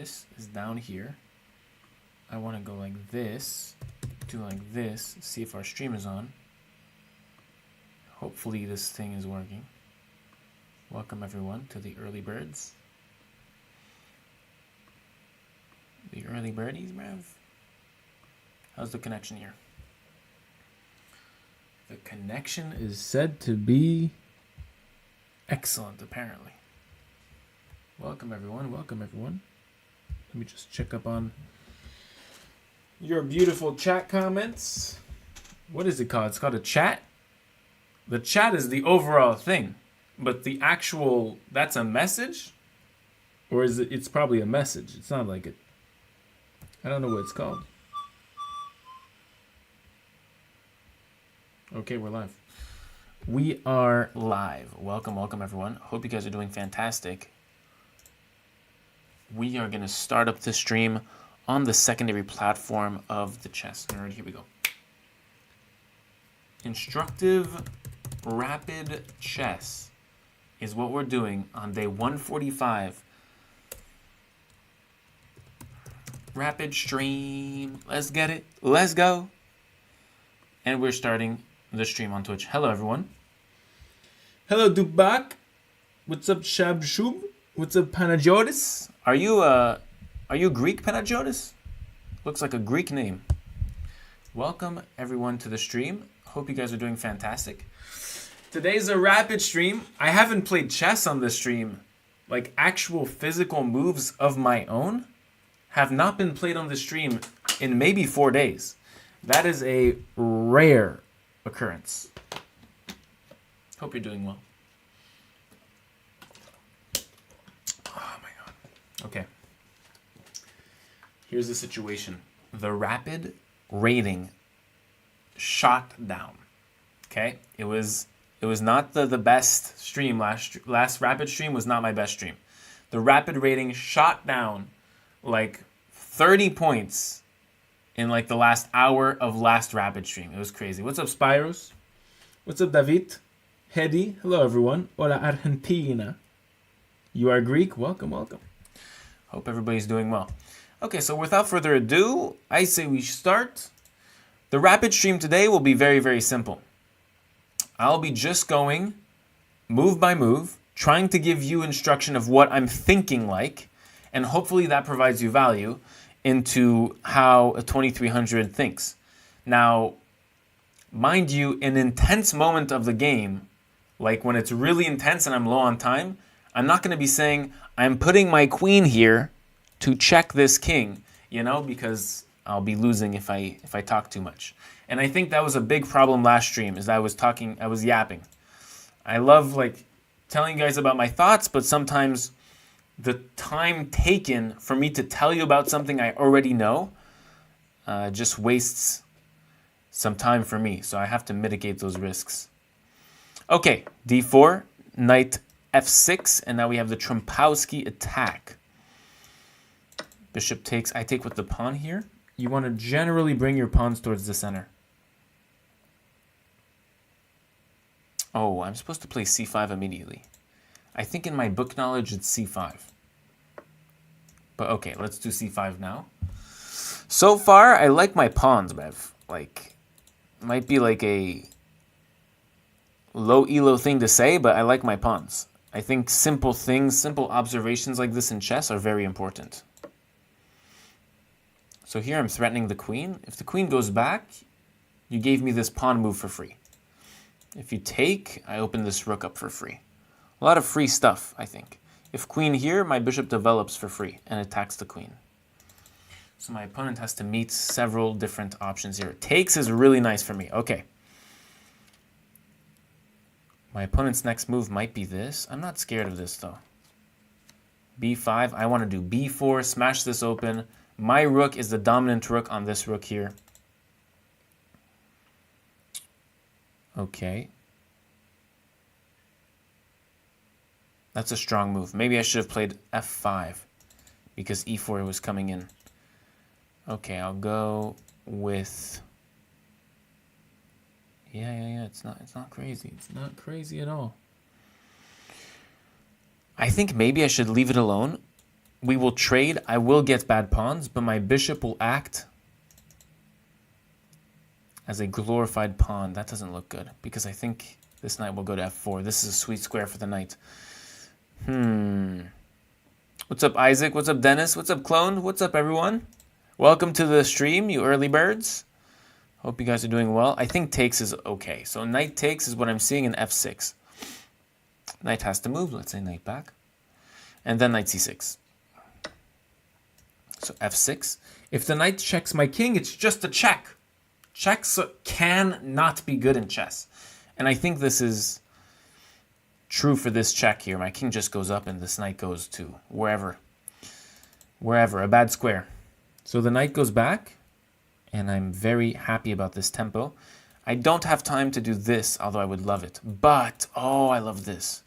This is down here. I want to go like this, do like this, see if our stream is on. Hopefully this thing is working. Welcome everyone to the early birds. The early birdies, bruv. How's the connection here? The connection is said to be excellent, apparently. Welcome everyone, welcome everyone. Let me just check up on your beautiful chat comments. What is it called? It's called a chat? The chat is the overall thing, but the actual, that's a message? Or is it, it's probably a message. It's not like it. I don't know what it's called. Okay, we're live. We are live. Welcome, welcome everyone. Hope you guys are doing fantastic. We are going to start up the stream on the secondary platform of the Chess Nerd. Here we go. Instructive rapid chess is what we're doing on day 145. Rapid stream. Let's get it. Let's go. And we're starting the stream on Twitch. Hello, everyone. Hello, Dubak. What's up, Shabshub? What's up, Panagiotis? Are you Greek, Panagiotis? Looks like a Greek name. Welcome, everyone, to the stream. Hope you guys are doing fantastic. Today's a rapid stream. I haven't played chess on this stream. Like, actual physical moves of my own have not been played on the stream in maybe 4 days. That is a rare occurrence. Hope you're doing well. Oh my god. Okay. Here's the situation. The rapid rating shot down. Okay? It was not the best stream. Last rapid stream was not my best stream. The rapid rating shot down like 30 points in like the last hour of last rapid stream. It was crazy. What's up, Spyros? What's up, David? Hedy. Hello, everyone. Hola, Argentina. You are Greek? Welcome, welcome. Hope everybody's doing well. Okay, so without further ado, I say we start. The rapid stream today will be very, very simple. I'll be just going move by move, trying to give you instruction of what I'm thinking like, and hopefully that provides you value into how a 2300 thinks. Now, mind you, an intense moment of the game, like when it's really intense and I'm low on time, I'm not going to be saying, I'm putting my queen here to check this king, because I'll be losing if I talk too much. And I think that was a big problem last stream, is that I was yapping. I love telling you guys about my thoughts, but sometimes the time taken for me to tell you about something I already know just wastes some time for me. So I have to mitigate those risks. Okay, d4, knight f6, and now we have the Trompowsky attack. Bishop takes, I take with the pawn here. You want to generally bring your pawns towards the center. Oh, I'm supposed to play c5 immediately. I think in my book knowledge it's c5. But okay, let's do c5 now. So far, I like my pawns, Bev. Might be like a low elo thing to say, but I like my pawns. I think simple things, simple observations like this in chess are very important. So here I'm threatening the queen. If the queen goes back, you gave me this pawn move for free. If you take, I open this rook up for free. A lot of free stuff, I think. If queen here, my bishop develops for free and attacks the queen. So my opponent has to meet several different options here. Takes is really nice for me. Okay. My opponent's next move might be this. I'm not scared of this, though. b5. I want to do b4, smash this open. My rook is the dominant rook on this rook here. Okay. That's a strong move. Maybe I should have played f5 because e4 was coming in. Okay, I'll go with... Yeah. It's not crazy. It's not crazy at all. I think maybe I should leave it alone, we will trade. I will get bad pawns, but my bishop will act as a glorified pawn. That doesn't look good because I think this knight will go to f4. This is a sweet square for the knight. What's up, Isaac? What's up, Dennis? What's up, Clone? What's up, everyone? Welcome to the stream, you early birds. Hope you guys are doing well. I think takes is okay. So knight takes is what I'm seeing in f6. Knight has to move. Let's say knight back. And then knight c6. So f6. If the knight checks my king, it's just a check. Checks can not be good in chess. And I think this is true for this check here. My king just goes up and this knight goes to wherever. Wherever, a bad square. So the knight goes back, and I'm very happy about this tempo. I don't have time to do this, although I would love it. But, oh, I love this.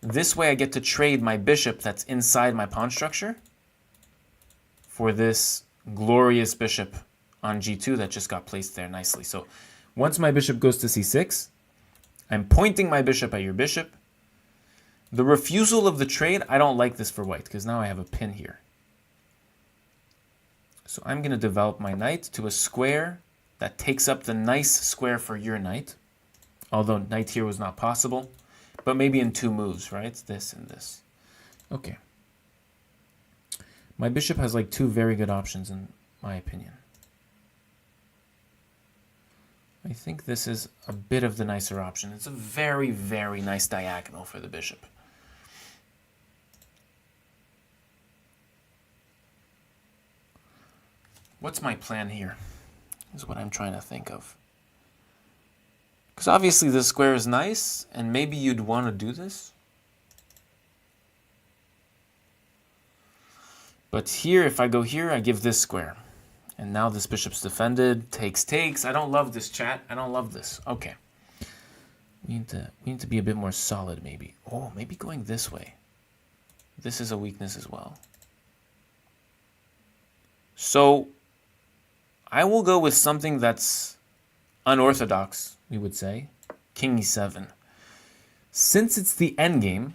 This way I get to trade my bishop that's inside my pawn structure for this glorious bishop on g2 that just got placed there nicely. So once my bishop goes to c6, I'm pointing my bishop at your bishop. The refusal of the trade, I don't like this for white because now I have a pin here. So I'm going to develop my knight to a square that takes up the nice square for your knight. Although knight here was not possible. But maybe in 2 moves, right? This and this. Okay. My bishop has like 2 very good options in my opinion. I think this is a bit of the nicer option. It's a very, very nice diagonal for the bishop. What's my plan here? Is what I'm trying to think of. Because obviously this square is nice, and maybe you'd want to do this. But here, if I go here, I give this square. And now this bishop's defended. Takes. I don't love this, chat. I don't love this. Okay. We need to be a bit more solid, maybe. Oh, maybe going this way. This is a weakness as well. So I will go with something that's unorthodox, we would say. King e7. Since it's the endgame,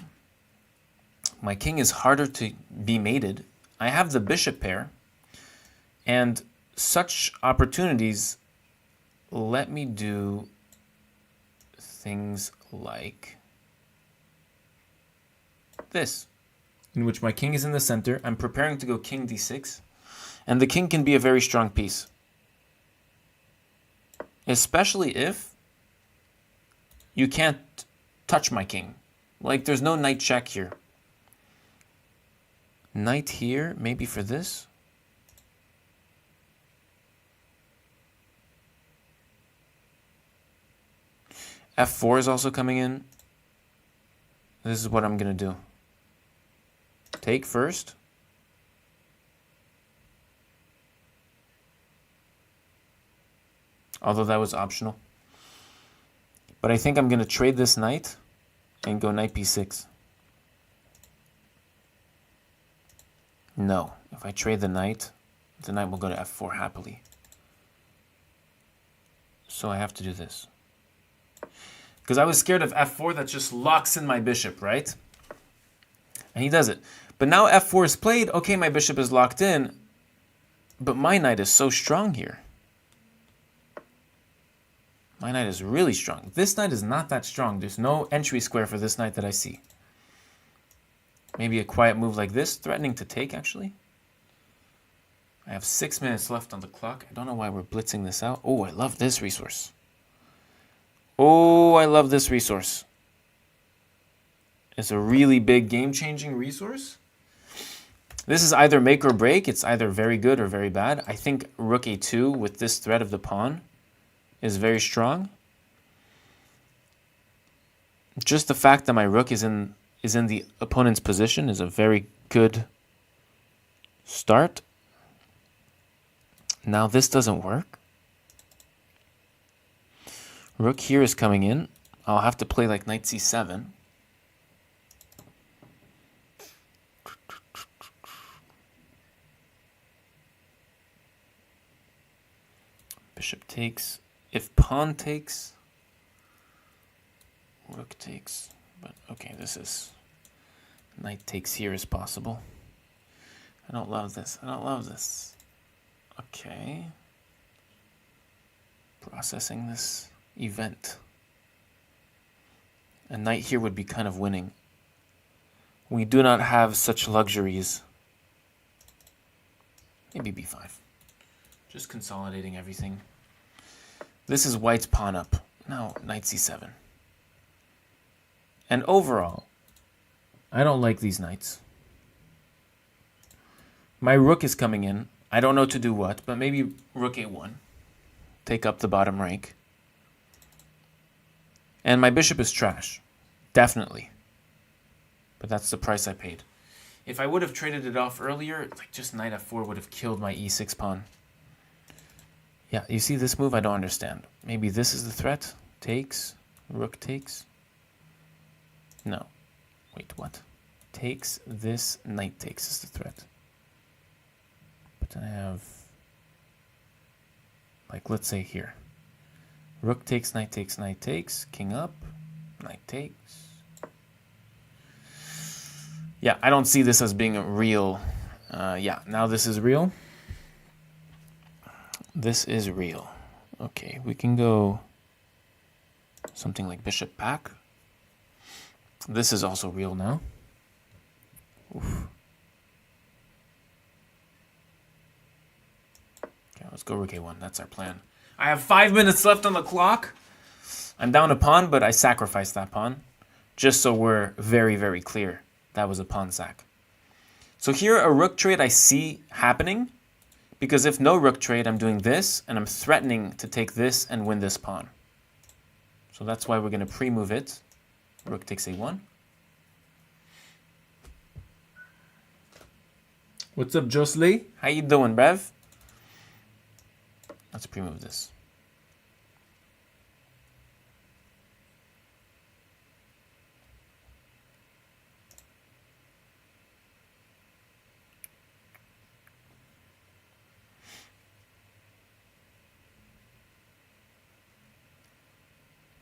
my king is harder to be mated. I have the bishop pair. And such opportunities let me do things like this, in which my king is in the center. I'm preparing to go king d6, and the king can be a very strong piece, especially if you can't touch my king. Like, there's no knight check here. Knight here, maybe for this. f4 is also coming in. This is what I'm going to do. Take first. Although that was optional. But I think I'm going to trade this knight and go knight b6. No. If I trade the knight will go to f4 happily. So I have to do this. Because I was scared of f4 that just locks in my bishop, right? And he does it. But now f4 is played. Okay, my bishop is locked in. But my knight is so strong here. My knight is really strong. This knight is not that strong. There's no entry square for this knight that I see. Maybe a quiet move like this, threatening to take, actually. I have 6 minutes left on the clock. I don't know why we're blitzing this out. Oh, I love this resource. Oh, I love this resource. It's a really big game-changing resource. This is either make or break. It's either very good or very bad. I think rook a2 with this threat of the pawn is very strong. Just the fact that my rook is in the opponent's position is a very good start. Now this doesn't work. Rook here is coming in. I'll have to play like knight c7. Bishop takes. If pawn takes, rook takes. But okay, this is knight takes here is possible. I don't love this. I don't love this. Okay. Processing this event. A knight here would be kind of winning. We do not have such luxuries. Maybe b5. Just consolidating everything. This is white's pawn up. Now knight c7. And overall, I don't like these knights. My rook is coming in. I don't know to do what, but maybe rook a1. Take up the bottom rank. And my bishop is trash. Definitely. But that's the price I paid. If I would have traded it off earlier, like just knight f4 would have killed my e6 pawn. Yeah, you see this move? I don't understand. Maybe this is the threat. Takes. Rook takes. No. Wait, what? Takes this. Knight takes is the threat. But then I have... like, let's say here. Rook takes, knight takes, knight takes. King up. Knight takes. Yeah, I don't see this as being a real... yeah, now this is real. This is real. Okay, we can go something like bishop back. This is also real now. Oof. Okay, let's go rook a1. That's our plan. I have 5 minutes left on the clock. I'm down a pawn, but I sacrificed that pawn. Just so we're very, very clear. That was a pawn sack. So here, a rook trade I see happening. Because if no rook trade, I'm doing this, and I'm threatening to take this and win this pawn. So that's why we're going to pre-move it. Rook takes a1. What's up, Josley? How you doing, Bev? Let's pre-move this.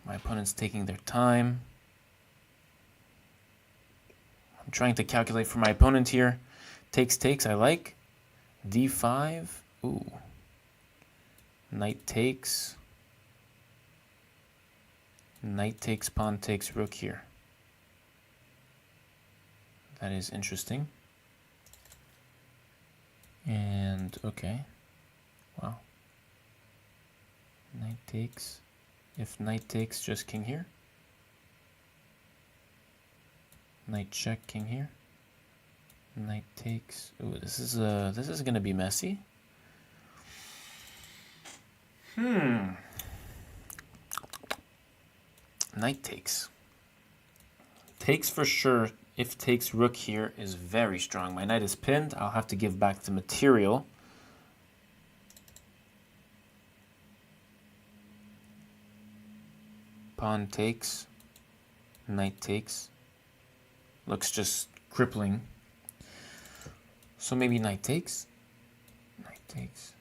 My opponent's taking their time. I'm trying to calculate for my opponent here. Takes, takes, I like. d5. Ooh. Knight takes. Knight takes, pawn takes, rook here. That is interesting. And, okay. Wow. Knight takes. If knight takes, just king here. Knight check, king here. Knight takes. Ooh, this is gonna be messy. Knight takes. Takes for sure. If takes rook here is very strong. My knight is pinned. I'll have to give back the material. Pawn takes. Knight takes. Looks just crippling. So maybe knight takes. Knight takes.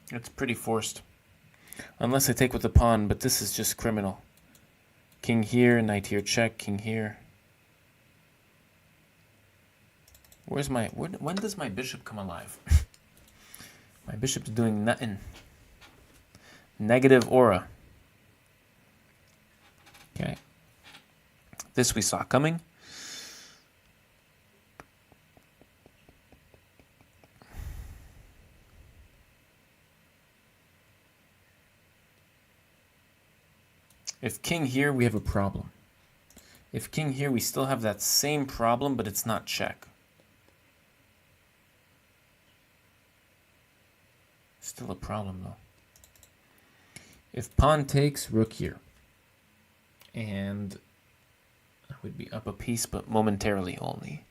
It's pretty forced. Unless I take with the pawn, but this is just criminal. King here, knight here, check, king here. Where's my... when does my bishop come alive? My bishop's doing nothing. Negative aura. Okay. This we saw coming. If king here, we have a problem. If king here, we still have that same problem, but it's not check. Still a problem, though. If pawn takes, rook here. And I would be up a piece, but momentarily only.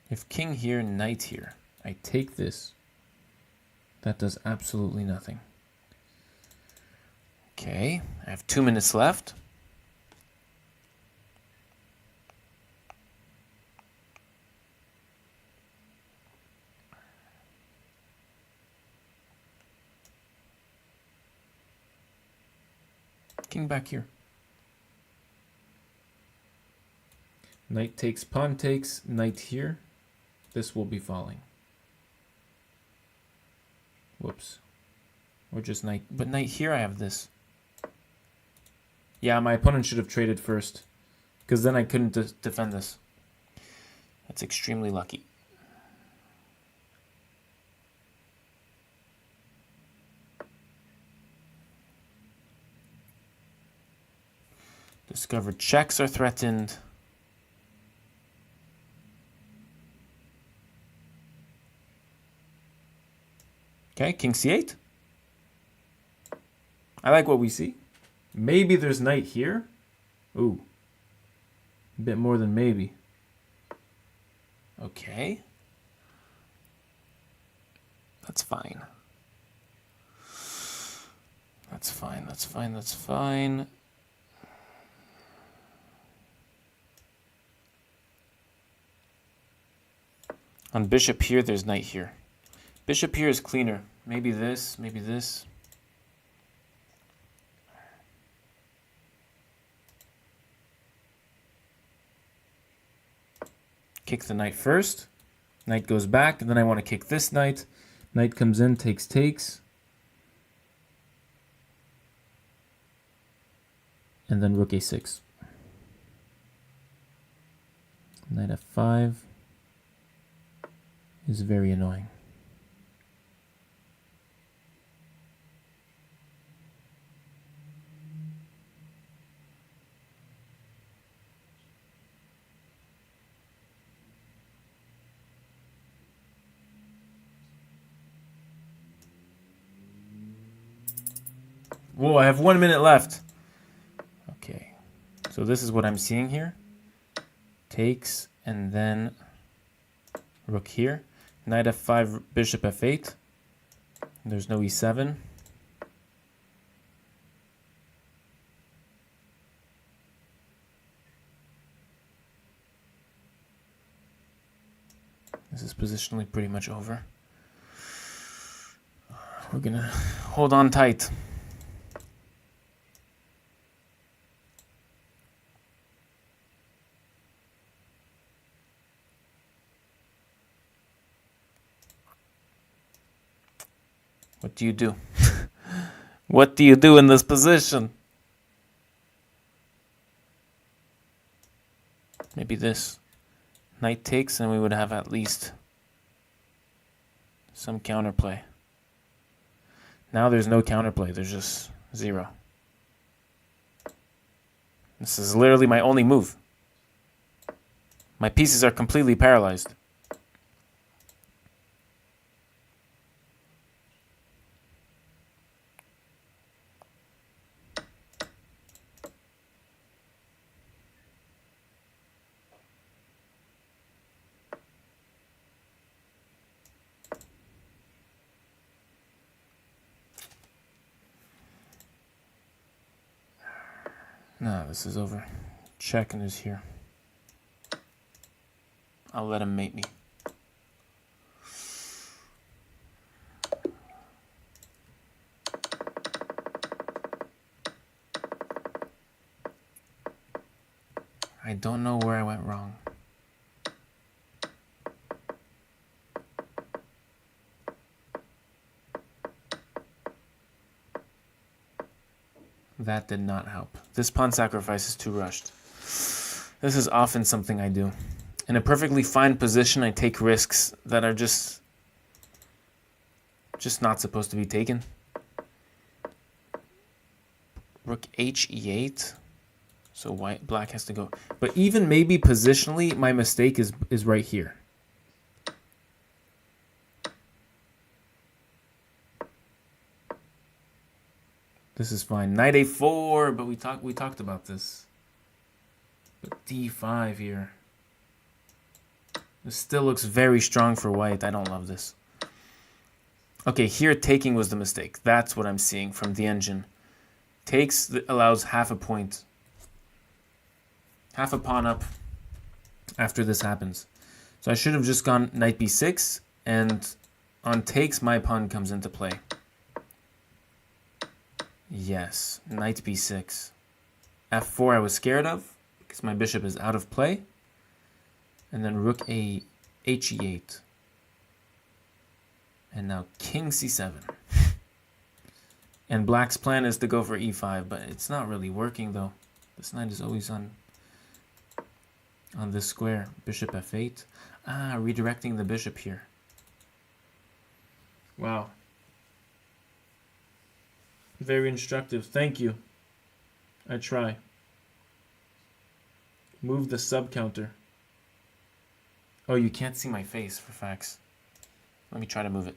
If king here, knight here, I take this. That does absolutely nothing. Okay, I have 2 minutes left. King back here. Knight takes, pawn takes, knight here. This will be falling. Whoops. Or just knight. But knight here I have this. Yeah, my opponent should have traded first. Because then I couldn't defend this. That's extremely lucky. Discovered checks are threatened. Okay, king c8. I like what we see. Maybe there's knight here. Ooh. A bit more than maybe. Okay. That's fine. That's fine, that's fine, that's fine. On bishop here, there's knight here. Bishop here is cleaner. Maybe this, maybe this. Kick the knight first. Knight goes back, and then I want to kick this knight. Knight comes in, takes. And then rook a6. Knight f5 is very annoying. Whoa, I have 1 minute left. Okay, so this is what I'm seeing here. Takes, and then rook here. Knight f5, bishop f8. There's no e7. This is positionally pretty much over. We're gonna hold on tight. What do you do? What do you do in this position? Maybe this. Knight takes, and we would have at least some counterplay. Now there's no counterplay. There's just 0. This is literally my only move. My pieces are completely paralyzed. No, this is over. Check and is here. I'll let him mate me. I don't know where I went wrong. That did not help. This pawn sacrifice is too rushed. This is often something I do. In a perfectly fine position, I take risks that are just not supposed to be taken. Rook h e8. So black has to go. But even maybe positionally, my mistake is right here. This is fine. Knight a4, but we talked about this. But d5 here. This still looks very strong for white. I don't love this. Okay, here taking was the mistake. That's what I'm seeing from the engine. Takes allows half a point. Half a pawn up after this happens. So I should have just gone knight b6, and on takes my pawn comes into play. Yes, knight b6. f4 I was scared of because my bishop is out of play. And then rook a he8. And now king c7. And black's plan is to go for e5, but it's not really working though. This knight is always on this square. Bishop f8. Ah, redirecting the bishop here. Wow. Very instructive. Thank you. I try. Move the sub counter. Oh, you can't see my face for facts. Let me try to move it.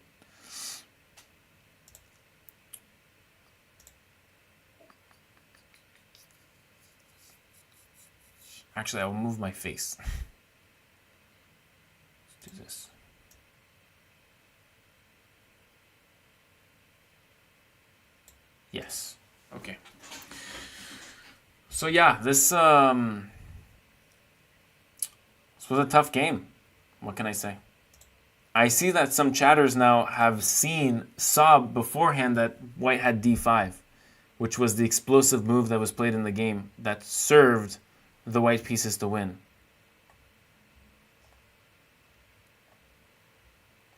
Actually, I will move my face. Let's do this. Yes. Okay. So yeah, this was a tough game. What can I say? I see that some chatters now saw beforehand that white had d5, which was the explosive move that was played in the game that served the white pieces to win.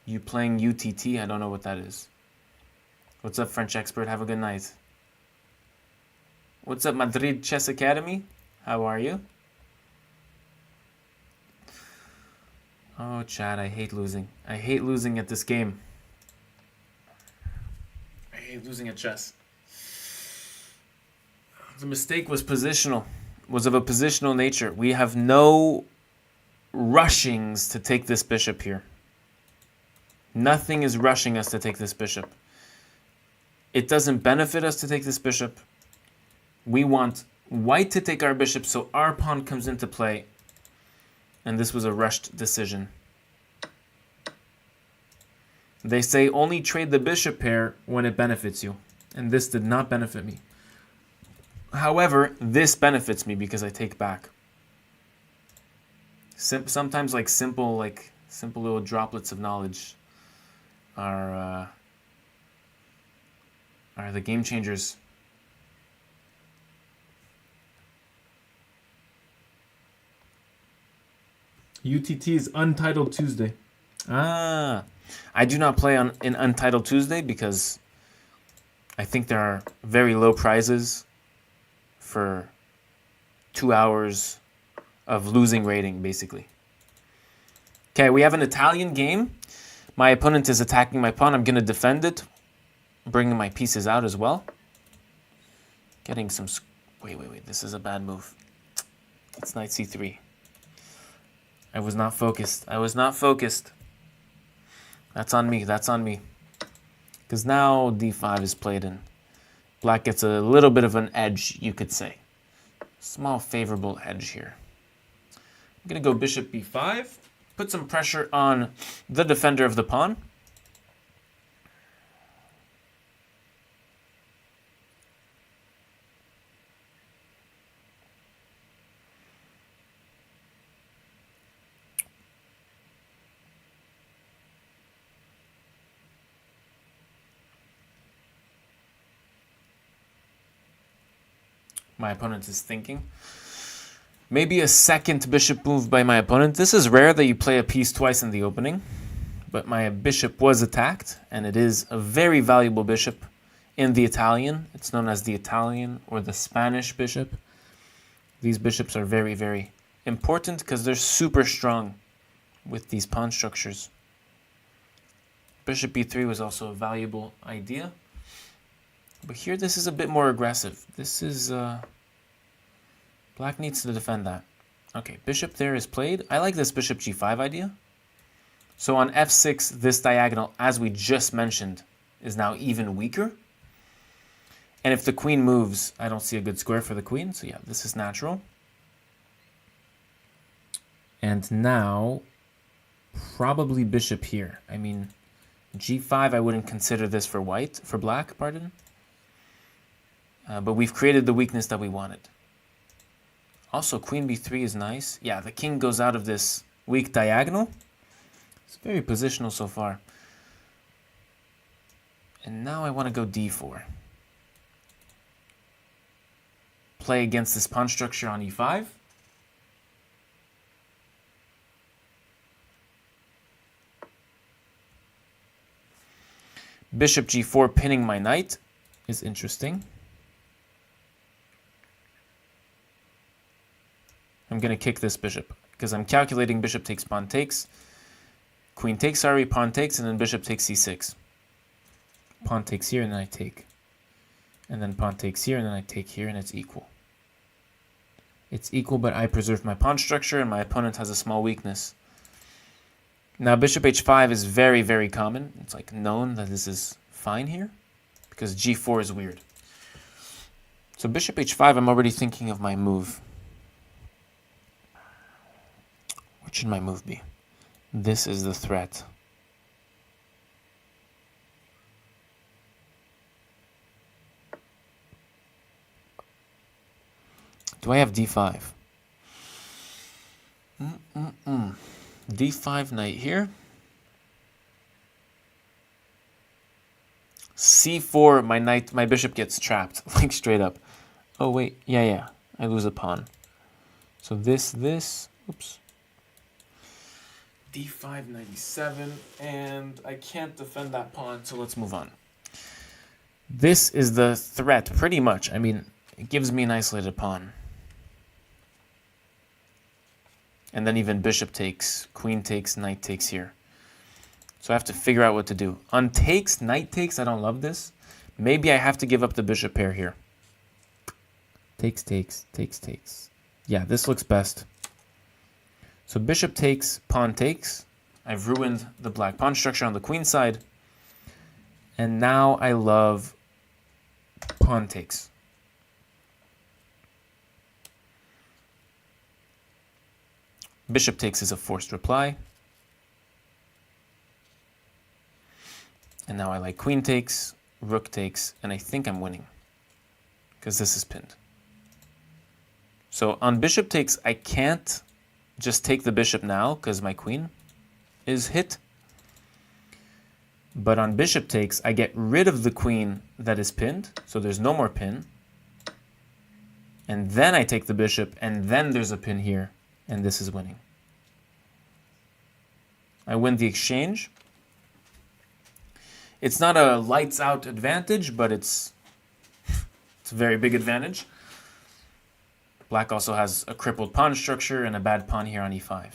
You playing UTT? I don't know what that is. What's up, French expert? Have a good night. What's up, Madrid Chess Academy? How are you? Oh, Chad, I hate losing. I hate losing at this game. I hate losing at chess. The mistake was positional. Was of a positional nature. We have no rushings to take this bishop here. Nothing is rushing us to take this bishop. It doesn't benefit us to take this bishop. We want white to take our bishop so our pawn comes into play. And this was a rushed decision. They say only trade the bishop pair when it benefits you. And this did not benefit me. However, this benefits me because I take back. Sometimes simple little droplets of knowledge are the game changers. UTT is Untitled Tuesday. Ah, I do not play in Untitled Tuesday because I think there are very low prizes for 2 hours of losing rating, basically. Okay, we have an Italian game. My opponent is attacking my pawn. I'm going to defend it, bringing my pieces out as well. Getting some... Wait. This is a bad move. It's knight c3. I was not focused. That's on me. Because now d5 is played in. Black gets a little bit of an edge, you could say. Small favorable edge here. I'm going to go bishop b5. Put some pressure on the defender of the pawn. My opponent is thinking. Maybe a second bishop move by my opponent. This is rare that you play a piece twice in the opening. But my bishop was attacked, and it is a very valuable bishop in the Italian. It's known as the Italian or the Spanish bishop. These bishops are very, very important because they're super strong with these pawn structures. Bishop b3 was also a valuable idea. But here, this is a bit more aggressive. This is... Black needs to defend that. Okay, bishop there is played. I like this bishop g5 idea. So on f6, this diagonal, as we just mentioned, is now even weaker. And if the queen moves, I don't see a good square for the queen. So yeah, this is natural. And now, probably bishop here. I mean, G5, I wouldn't consider this for black, pardon. But we've created the weakness that we wanted. Also, queen b3 is nice. Yeah, the king goes out of this weak diagonal. It's very positional so far. And now I want to go d4. Play against this pawn structure on e5. Bishop g4 pinning my knight is interesting. I'm going to kick this bishop because I'm calculating bishop takes, pawn takes. Queen takes, sorry, pawn takes, and then bishop takes c6. Pawn takes here, and then I take. And then pawn takes here, and then I take here, and it's equal. It's equal, but I preserve my pawn structure, and my opponent has a small weakness. Now, bishop h5 is very, very common. It's like known that this is fine here because g4 is weird. So bishop h5, I'm already thinking of my move. What should my move be? This is the threat. Do I have d5? D5 knight here. C4, my bishop gets trapped, like straight up. Oh wait, yeah, I lose a pawn. So this, oops. D5, 97, and I can't defend that pawn, so let's move on. This is the threat, pretty much. I mean, it gives me an isolated pawn. And then even bishop takes, queen takes, knight takes here. So I have to figure out what to do. On takes, knight takes, I don't love this. Maybe I have to give up the bishop pair here. Takes, takes, takes, takes. Yeah, this looks best. So bishop takes, pawn takes. I've ruined the black pawn structure on the queen side. And now I love pawn takes. Bishop takes is a forced reply. And now I like queen takes, rook takes, and I think I'm winning because this is pinned. So on bishop takes, I can't just take the bishop now because my queen is hit. But on bishop takes, I get rid of the queen that is pinned, so there's no more pin. And then I take the bishop, and then there's a pin here, and this is winning. I win the exchange. It's not a lights out advantage, but it's a very big advantage. Black also has a crippled pawn structure and a bad pawn here on e5.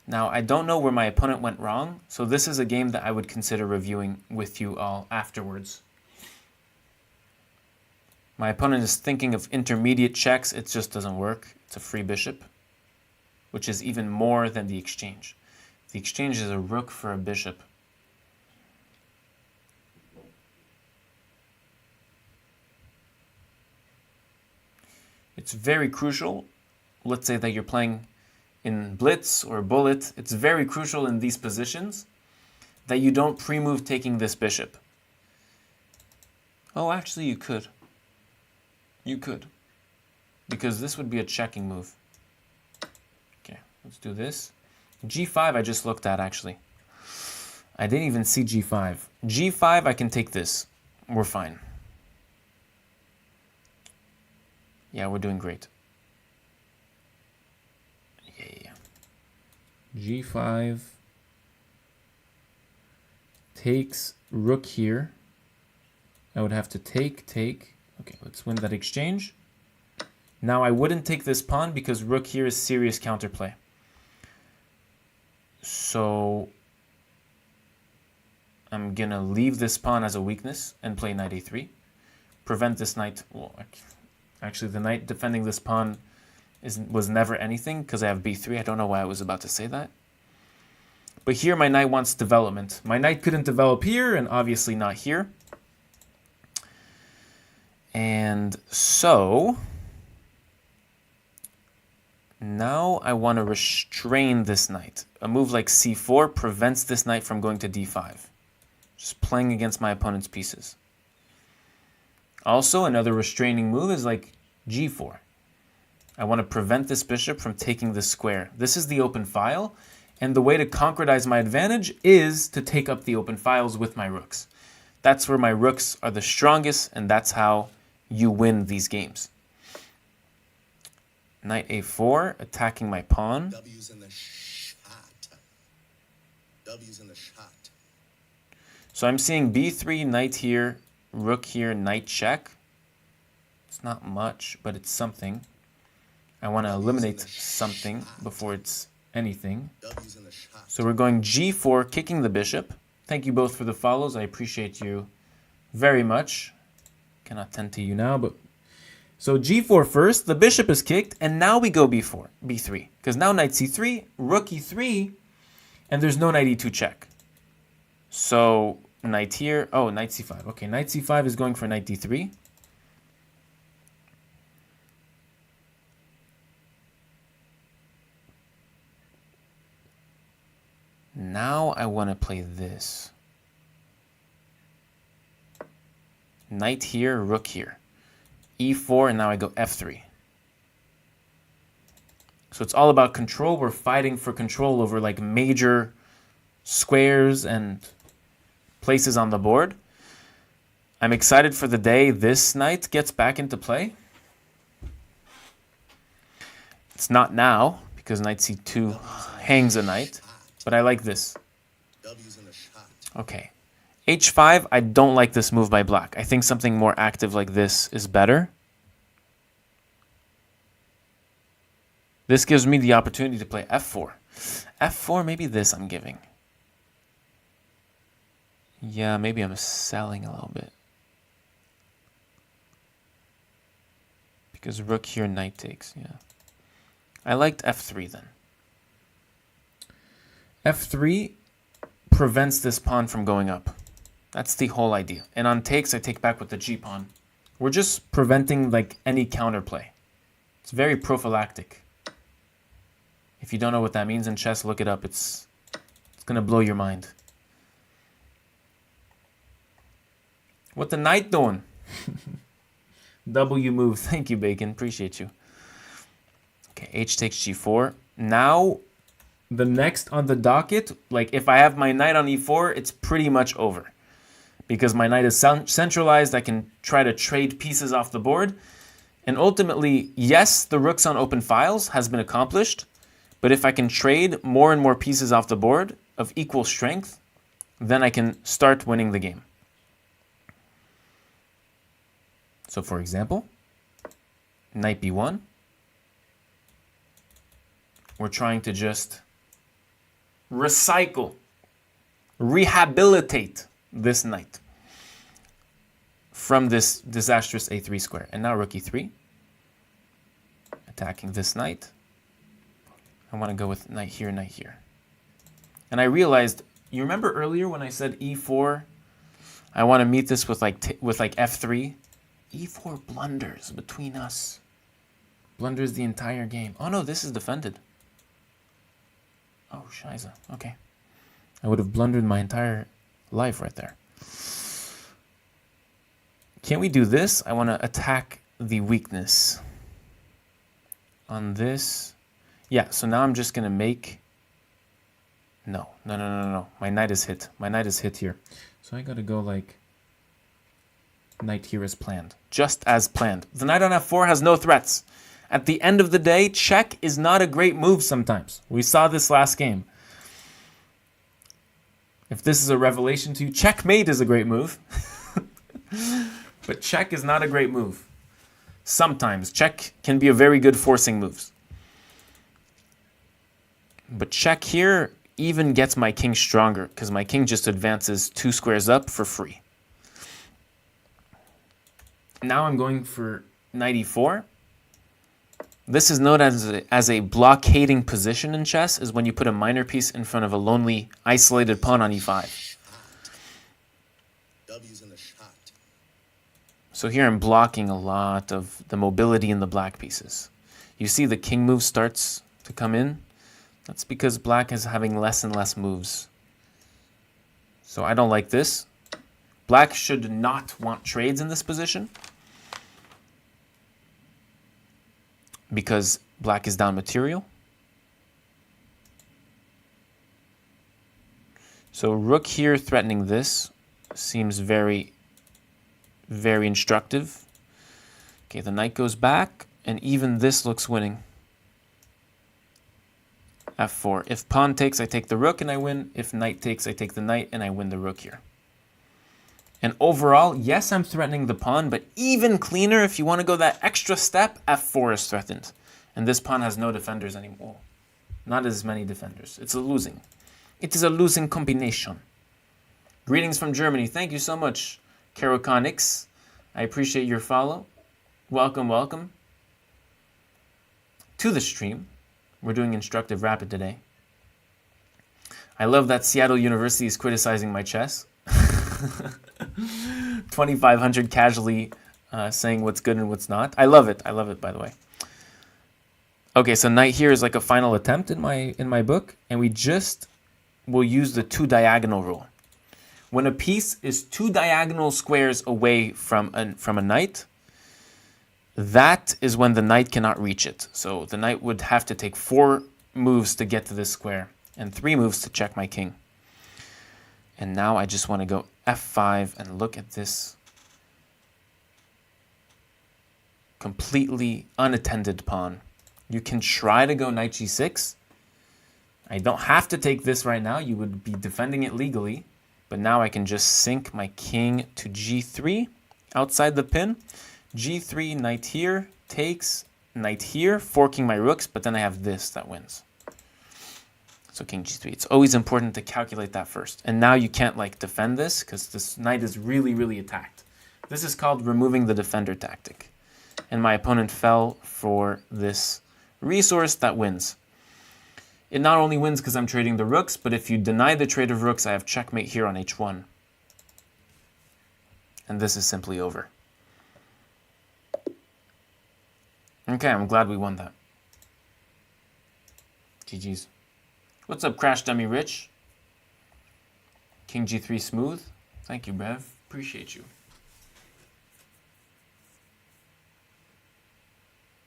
Now, I don't know where my opponent went wrong, so this is a game that I would consider reviewing with you all afterwards. My opponent is thinking of intermediate checks. It just doesn't work. It's a free bishop, which is even more than the exchange. The exchange is a rook for a bishop. It's very crucial. Let's say that you're playing in blitz or bullet. It's very crucial in these positions that you don't pre-move taking this bishop. Oh, actually you could. You could. Because this would be a checking move. Okay, let's do this. G5 I just looked at actually. I didn't even see G5. G5 I can take this. We're fine. Yeah, we're doing great. Yeah. G5 takes rook here. I would have to take. Okay, let's win that exchange. Now I wouldn't take this pawn because rook here is serious counterplay. So I'm gonna leave this pawn as a weakness and play knight a3. Prevent this knight. Well, actually, the knight defending this pawn was never anything because I have b3. I don't know why I was about to say that. But here my knight wants development. My knight couldn't develop here and obviously not here. And so now I want to restrain this knight. A move like c4 prevents this knight from going to d5. Just playing against my opponent's pieces. Also, another restraining move is like g4. I want to prevent this bishop from taking this square. This is the open file, and the way to concretize my advantage is to take up the open files with my rooks. That's where my rooks are the strongest, and that's how you win these games. Knight a4, attacking my pawn. W's in the shot. W's in the shot. So I'm seeing b3, knight here, rook here, knight check. It's not much, but it's something. I want to eliminate something before it's anything. So we're going g4, kicking the bishop. Thank you both for the follows. I appreciate you very much. Cannot tend to you now, but... So g4 first, the bishop is kicked, and now we go b4, b3. Because now knight c3, rook e3, and there's no knight e2 check. So knight here, oh, knight c5. Okay, knight c5 is going for knight d3. Now I want to play this. Knight here, rook here. e4, and now I go f3. So it's all about control. We're fighting for control over like major squares and places on the board. I'm excited for the day this knight gets back into play. It's not now, because knight c2 hangs a knight. But I like this. Okay. h5, I don't like this move by black. I think something more active like this is better. This gives me the opportunity to play f4. f4, maybe this I'm giving. Yeah, maybe I'm selling a little bit. Because rook here, knight takes, yeah. I liked f3 then. f3 prevents this pawn from going up. That's the whole idea. And on takes, I take back with the g-pawn. We're just preventing like any counterplay. It's very prophylactic. If you don't know what that means in chess, look it up. It's going to blow your mind. What the knight doing? W move. Thank you, Bacon. Appreciate you. Okay, h takes g4. Now... the next on the docket, like if I have my knight on e4, it's pretty much over. Because my knight is centralized, I can try to trade pieces off the board. And ultimately, yes, the rooks on open files has been accomplished. But if I can trade more and more pieces off the board of equal strength, then I can start winning the game. So for example, knight b1. We're trying to just... recycle, rehabilitate this knight from this disastrous a3 square. And now rook e3, attacking this knight. I want to go with knight here, knight here. And I realized, you remember earlier when I said e4, I want to meet this with like f3? e4 blunders between us. Blunders the entire game. Oh no, this is defended. Oh, scheiße. Okay. I would have blundered my entire life right there. Can we do this? I want to attack the weakness. On this. Yeah, so now I'm just going to make... No. My knight is hit. My knight is hit here. So I got to go like... knight here as planned. Just as planned. The knight on f4 has no threats. At the end of the day, check is not a great move sometimes. We saw this last game. If this is a revelation to you, checkmate is a great move. But check is not a great move. Sometimes check can be a very good forcing move. But check here even gets my king stronger because my king just advances 2 squares up for free. Now I'm going for knight e4. This is known as a blockading position in chess, is when you put a minor piece in front of a lonely, isolated pawn on e5. So here I'm blocking a lot of the mobility in the black pieces. You see the king move starts to come in. That's because black is having less and less moves. So I don't like this. Black should not want trades in this position because black is down material. So rook here threatening this seems very, very instructive. Okay, the knight goes back, and even this looks winning. F4. If pawn takes, I take the rook and I win. If knight takes, I take the knight and I win the rook here. And overall, yes, I'm threatening the pawn, but even cleaner, if you want to go that extra step, F4 is threatened. And this pawn has no defenders anymore. Not as many defenders. It's a losing. It is a losing combination. Greetings from Germany. Thank you so much, Karokonix. I appreciate your follow. Welcome, welcome to the stream. We're doing Instructive Rapid today. I love that Seattle University is criticizing my chess. 2,500 casually saying what's good and what's not. I love it. I love it, by the way. Okay, so knight here is like a final attempt in my book, and we just will use the 2 diagonal rule. When a piece is 2 diagonal squares away from a knight, that is when the knight cannot reach it. So the knight would have to take 4 moves to get to this square and 3 moves to check my king. And now I just want to go F5 and look at this completely unattended pawn. You can try to go knight G6. I don't have to take this right now. You would be defending it legally. But now I can just sink my king to G3 outside the pin. G3, knight here, takes, knight here, forking my rooks, but then I have this that wins. So king G3. It's always important to calculate that first. And now you can't like defend this because this knight is really, really attacked. This is called removing the defender tactic. And my opponent fell for this resource that wins. It not only wins because I'm trading the rooks, but if you deny the trade of rooks, I have checkmate here on H1. And this is simply over. Okay, I'm glad we won that. GG's. What's up, Crash Dummy Rich? King G3 smooth. Thank you, Bev. Appreciate you.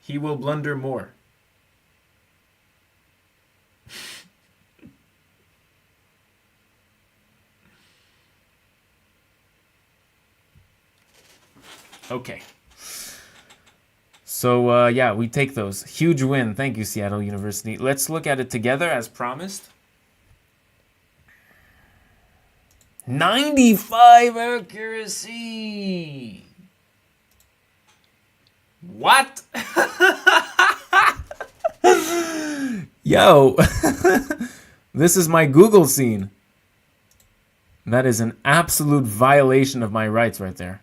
He will blunder more. Okay. So, yeah, we take those. Huge win. Thank you, Seattle University. Let's look at it together as promised. 95 accuracy. What? Yo. This is my Google scene. That is an absolute violation of my rights right there.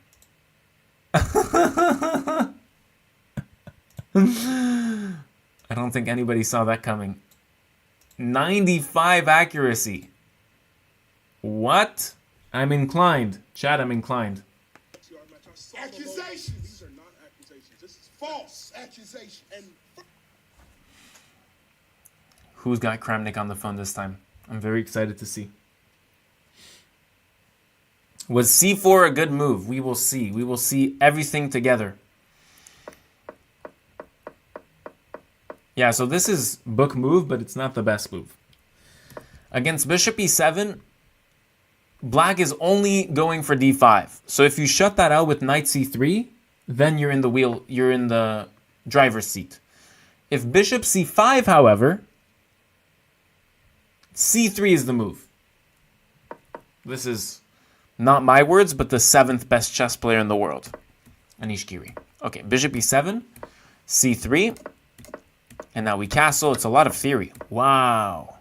I don't think anybody saw that coming. 95 accuracy. What? I'm inclined. Chat, I'm inclined. Accusations. These are not accusations. This is false accusation. And who's got Kramnik on the phone this time? I'm very excited to see. Was C4 a good move? We will see. We will see everything together. Yeah, so this is book move, but it's not the best move. Against bishop e7, black is only going for d5. So if you shut that out with knight c3, then you're in the wheel, you're in the driver's seat. If bishop c5, however, c3 is the move. This is not my words, but the 7th best chess player in the world, Anish Giri. Okay, bishop e7, c3, and now we castle. It's a lot of theory. Wow.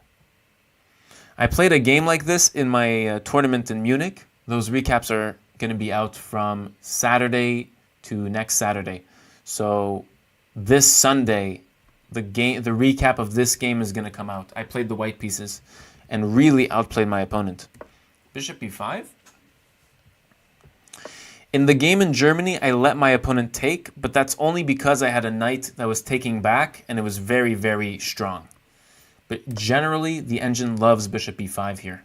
I played a game like this in my tournament in Munich. Those recaps are going to be out from Saturday to next Saturday. So this Sunday, the recap of this game is going to come out. I played the white pieces and really outplayed my opponent. Bishop e5. In the game in Germany, I let my opponent take, but that's only because I had a knight that was taking back, and it was very, very strong. But generally, the engine loves bishop e5 here.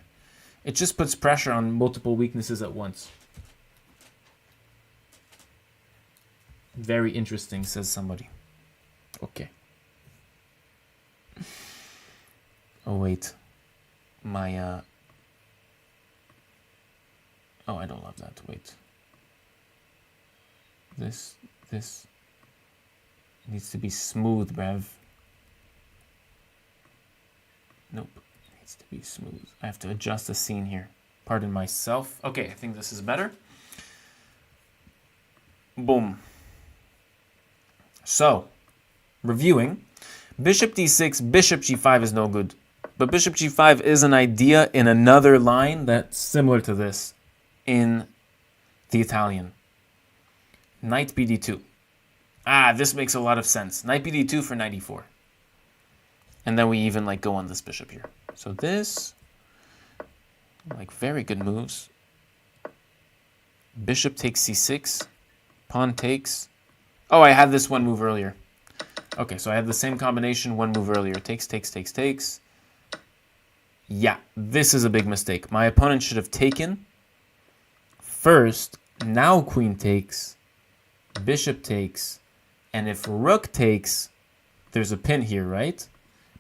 It just puts pressure on multiple weaknesses at once. Very interesting, says somebody. Okay. Oh, wait. My, Oh, I don't love that. Wait. This needs to be smooth, Brev. Nope. It needs to be smooth. I have to adjust the scene here. Pardon myself. Okay, I think this is better. Boom. So, reviewing. Bishop d6, bishop g5 is no good. But bishop g5 is an idea in another line that's similar to this in the Italian. Knight bd2. Ah, this makes a lot of sense. Knight bd2 for knight e4. And then we even like go on this bishop here. So this, like very good moves. Bishop takes c6. Pawn takes. Oh, I had this one move earlier. Okay, so I had the same combination one move earlier. Takes, takes, takes, takes. Yeah, this is a big mistake. My opponent should have taken first. Now queen takes. Bishop takes. And if rook takes, there's a pin here, right?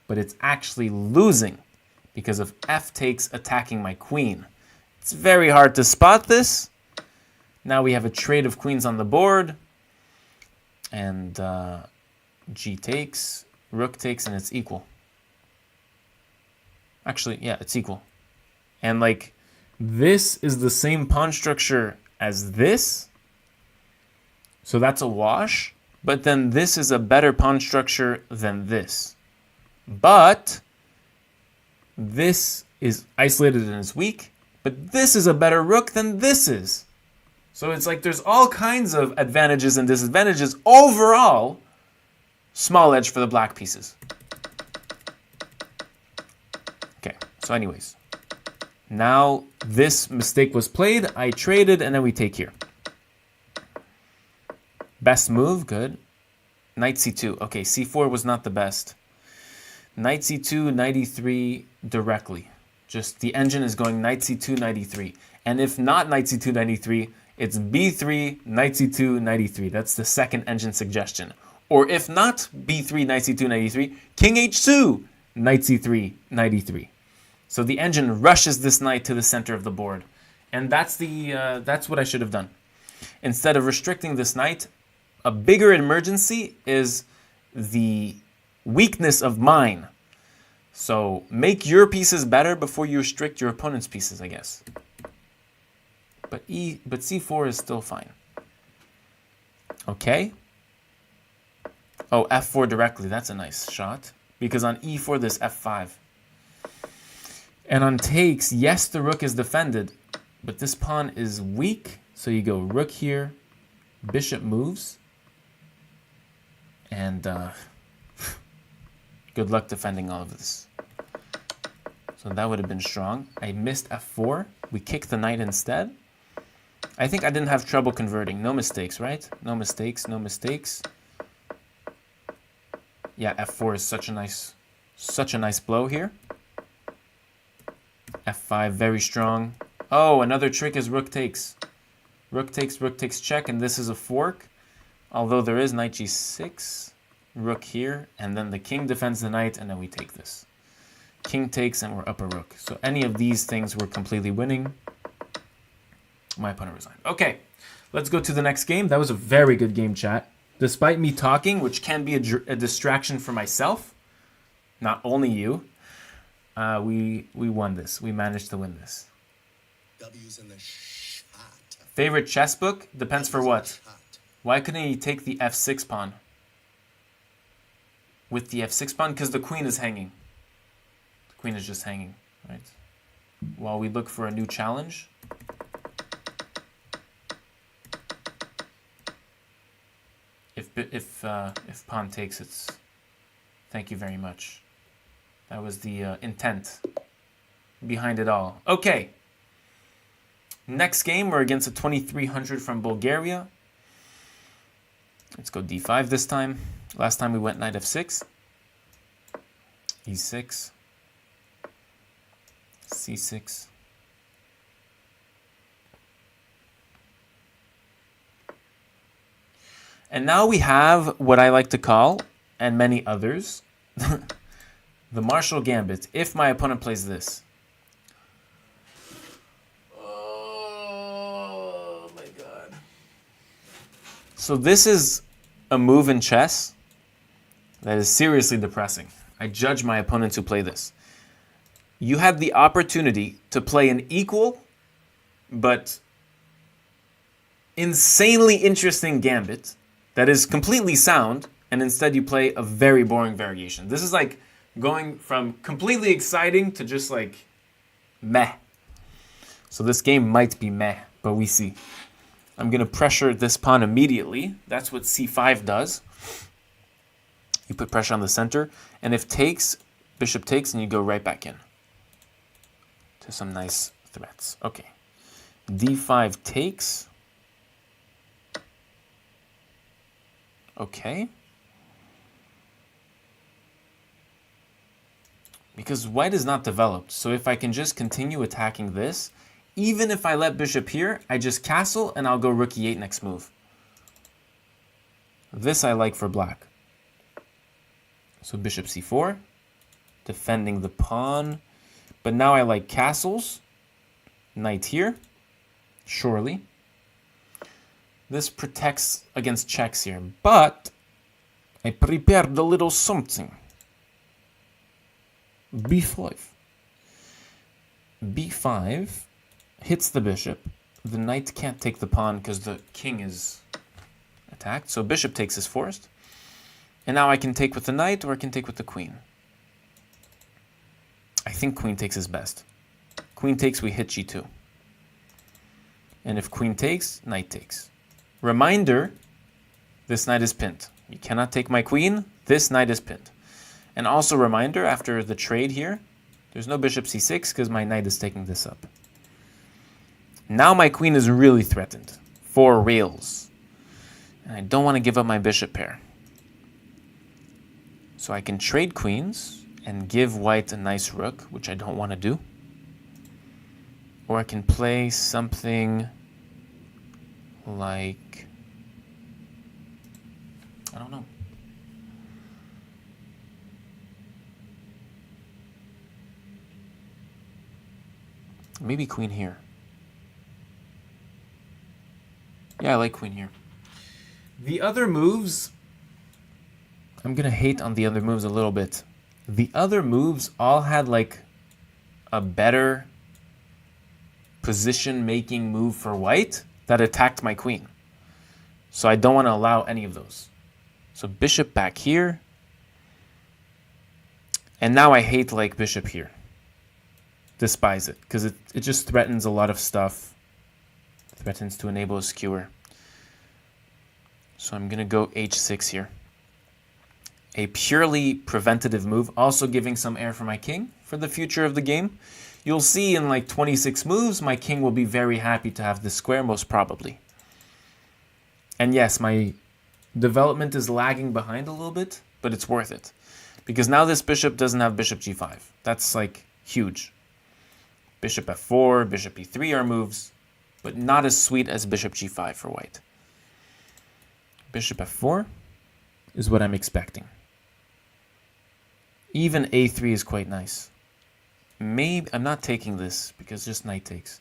But it's actually losing because of f takes attacking my queen. It's very hard to spot this. Now we have a trade of queens on the board. And g takes, rook takes, and it's equal. Actually, yeah, it's equal. And like, this is the same pawn structure as this. So that's a wash. But then this is a better pawn structure than this. But this is isolated and is weak. But this is a better rook than this is. So it's like there's all kinds of advantages and disadvantages. Overall, small edge for the black pieces. Okay, so anyways. Now this mistake was played. I traded and then we take here. Best move, good. Knight c2. Okay, c4 was not the best. Knight c2, knight e3 directly. Just the engine is going knight c2, knight e3. And if not knight c2, knight e3, it's b3, knight c2, knight e3. That's the second engine suggestion. Or if not b3, knight c2, knight e3, king h2, knight c3, knight e3. So the engine rushes this knight to the center of the board. And that's what I should have done. Instead of restricting this knight, a bigger emergency is the weakness of mine. So make your pieces better before you restrict your opponent's pieces, I guess. But c4 is still fine. Okay. Oh, f4 directly. That's a nice shot. Because on e4, there's f5. And on takes, yes, the rook is defended. But this pawn is weak. So you go rook here. Bishop moves. And good luck defending all of this. So that would have been strong. I missed f4. We kicked the knight instead. I think I didn't have trouble converting. No mistakes, right? No mistakes, no mistakes. Yeah, f4 is such a nice blow here. f5, very strong. Oh, another trick is rook takes. Rook takes check, and this is a fork. Although there is knight g6, rook here, and then the king defends the knight, and then we take this. King takes, and we're up a rook. So any of these things we're completely winning. My opponent resigned. Okay, let's go to the next game. That was a very good game, chat. Despite me talking, which can be a distraction for myself, not only you, we won this. We managed to win this. W's in the shot. Favorite chess book? Depends for what. Why couldn't he take the f6 pawn? With the f6 pawn? Because the queen is hanging. The queen is just hanging, right? While we look for a new challenge. If pawn takes, it's... Thank you very much. That was the intent behind it all. Okay. Next game, we're against a 2300 from Bulgaria. Let's go d5 this time. Last time we went knight f6. e6. c6. And now we have what I like to call, and many others, the Marshall Gambit, if my opponent plays this. Oh my god. So this is a move in chess that is seriously depressing. I judge my opponents who play this. You had the opportunity to play an equal but insanely interesting gambit that is completely sound, and instead you play a very boring variation. This is like going from completely exciting to just like meh. So this game might be meh, but we see. I'm going to pressure this pawn immediately. That's what c5 does. You put pressure on the center, and if takes, bishop takes, and you go right back in to some nice threats. Okay. d5 takes. Okay. Because white is not developed, so if I can just continue attacking this, even if I let bishop here, I just castle and I'll go rook e8 next move. This I like for black. So bishop c4, defending the pawn. But now I like castles. Knight here, surely. This protects against checks here, but I prepared a little something. b5. b5 hits the bishop. The knight can't take the pawn because the king is attacked. So bishop takes is forced. And now I can take with the knight or I can take with the queen. I think queen takes is best. Queen takes, we hit g2. And if queen takes, knight takes. Reminder, this knight is pinned. You cannot take my queen. This knight is pinned. And also reminder, after the trade here, there's no bishop c6 because my knight is taking this up. Now my queen is really threatened. 4 rails. And I don't want to give up my bishop pair. So I can trade queens and give white a nice rook, which I don't want to do. Or I can play something like, I don't know. Maybe queen here. Yeah, I like queen here. The other moves, I'm going to hate on the other moves a little bit. The other moves all had like a better position-making move for white that attacked my queen. So I don't want to allow any of those. So bishop back here. And now I hate like bishop here. Despise it, because it just threatens a lot of stuff. Threatens to enable a skewer. So I'm going to go h6 here. A purely preventative move, also giving some air for my king for the future of the game. You'll see in like 26 moves, my king will be very happy to have this square, most probably. And yes, my development is lagging behind a little bit, but it's worth it. Because now this bishop doesn't have bishop g5. That's like huge. Bishop f4, bishop e3 are moves, but not as sweet as bishop g5 for white. Bishop f4 is what I'm expecting. Even a3 is quite nice. Maybe I'm not taking this because just knight takes.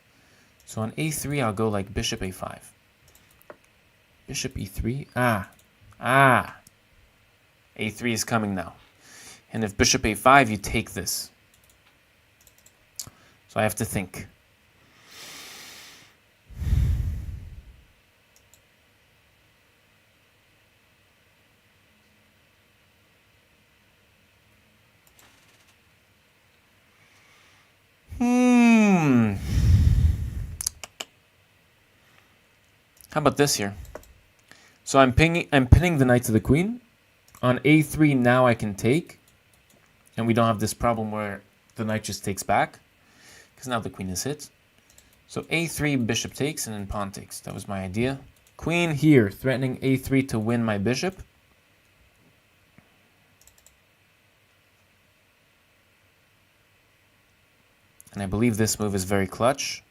So on a3 I'll go like bishop a5. Bishop e3. A3 is coming now. And if bishop a5, you take this. So I have to think. How about this here? So I'm pinning the knight to the queen. On a3 now I can take. And we don't have this problem where the knight just takes back. Because now the queen is hit. So a3, bishop takes, and then pawn takes. That was my idea. Queen here, threatening a3 to win my bishop. And I believe this move is very clutch.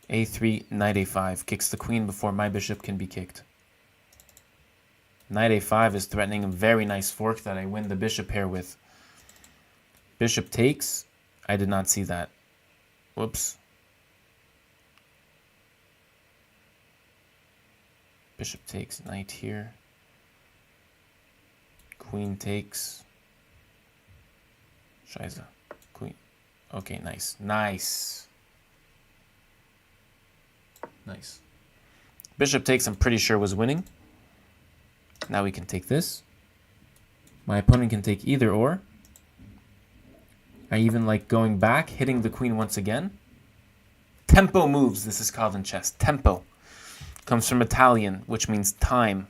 a3, knight a5. Kicks the queen before my bishop can be kicked. Knight a5 is threatening a very nice fork that I win the bishop pair with. Bishop takes. I did not see that. Whoops. Bishop takes, knight here. Queen takes. Scheiße. Queen. Okay, nice. Nice. Nice. Bishop takes, I'm pretty sure, was winning. Now we can take this. My opponent can take either or. I even like going back, hitting the queen once again. Tempo moves, this is called in chess. Tempo. Comes from Italian, which means time.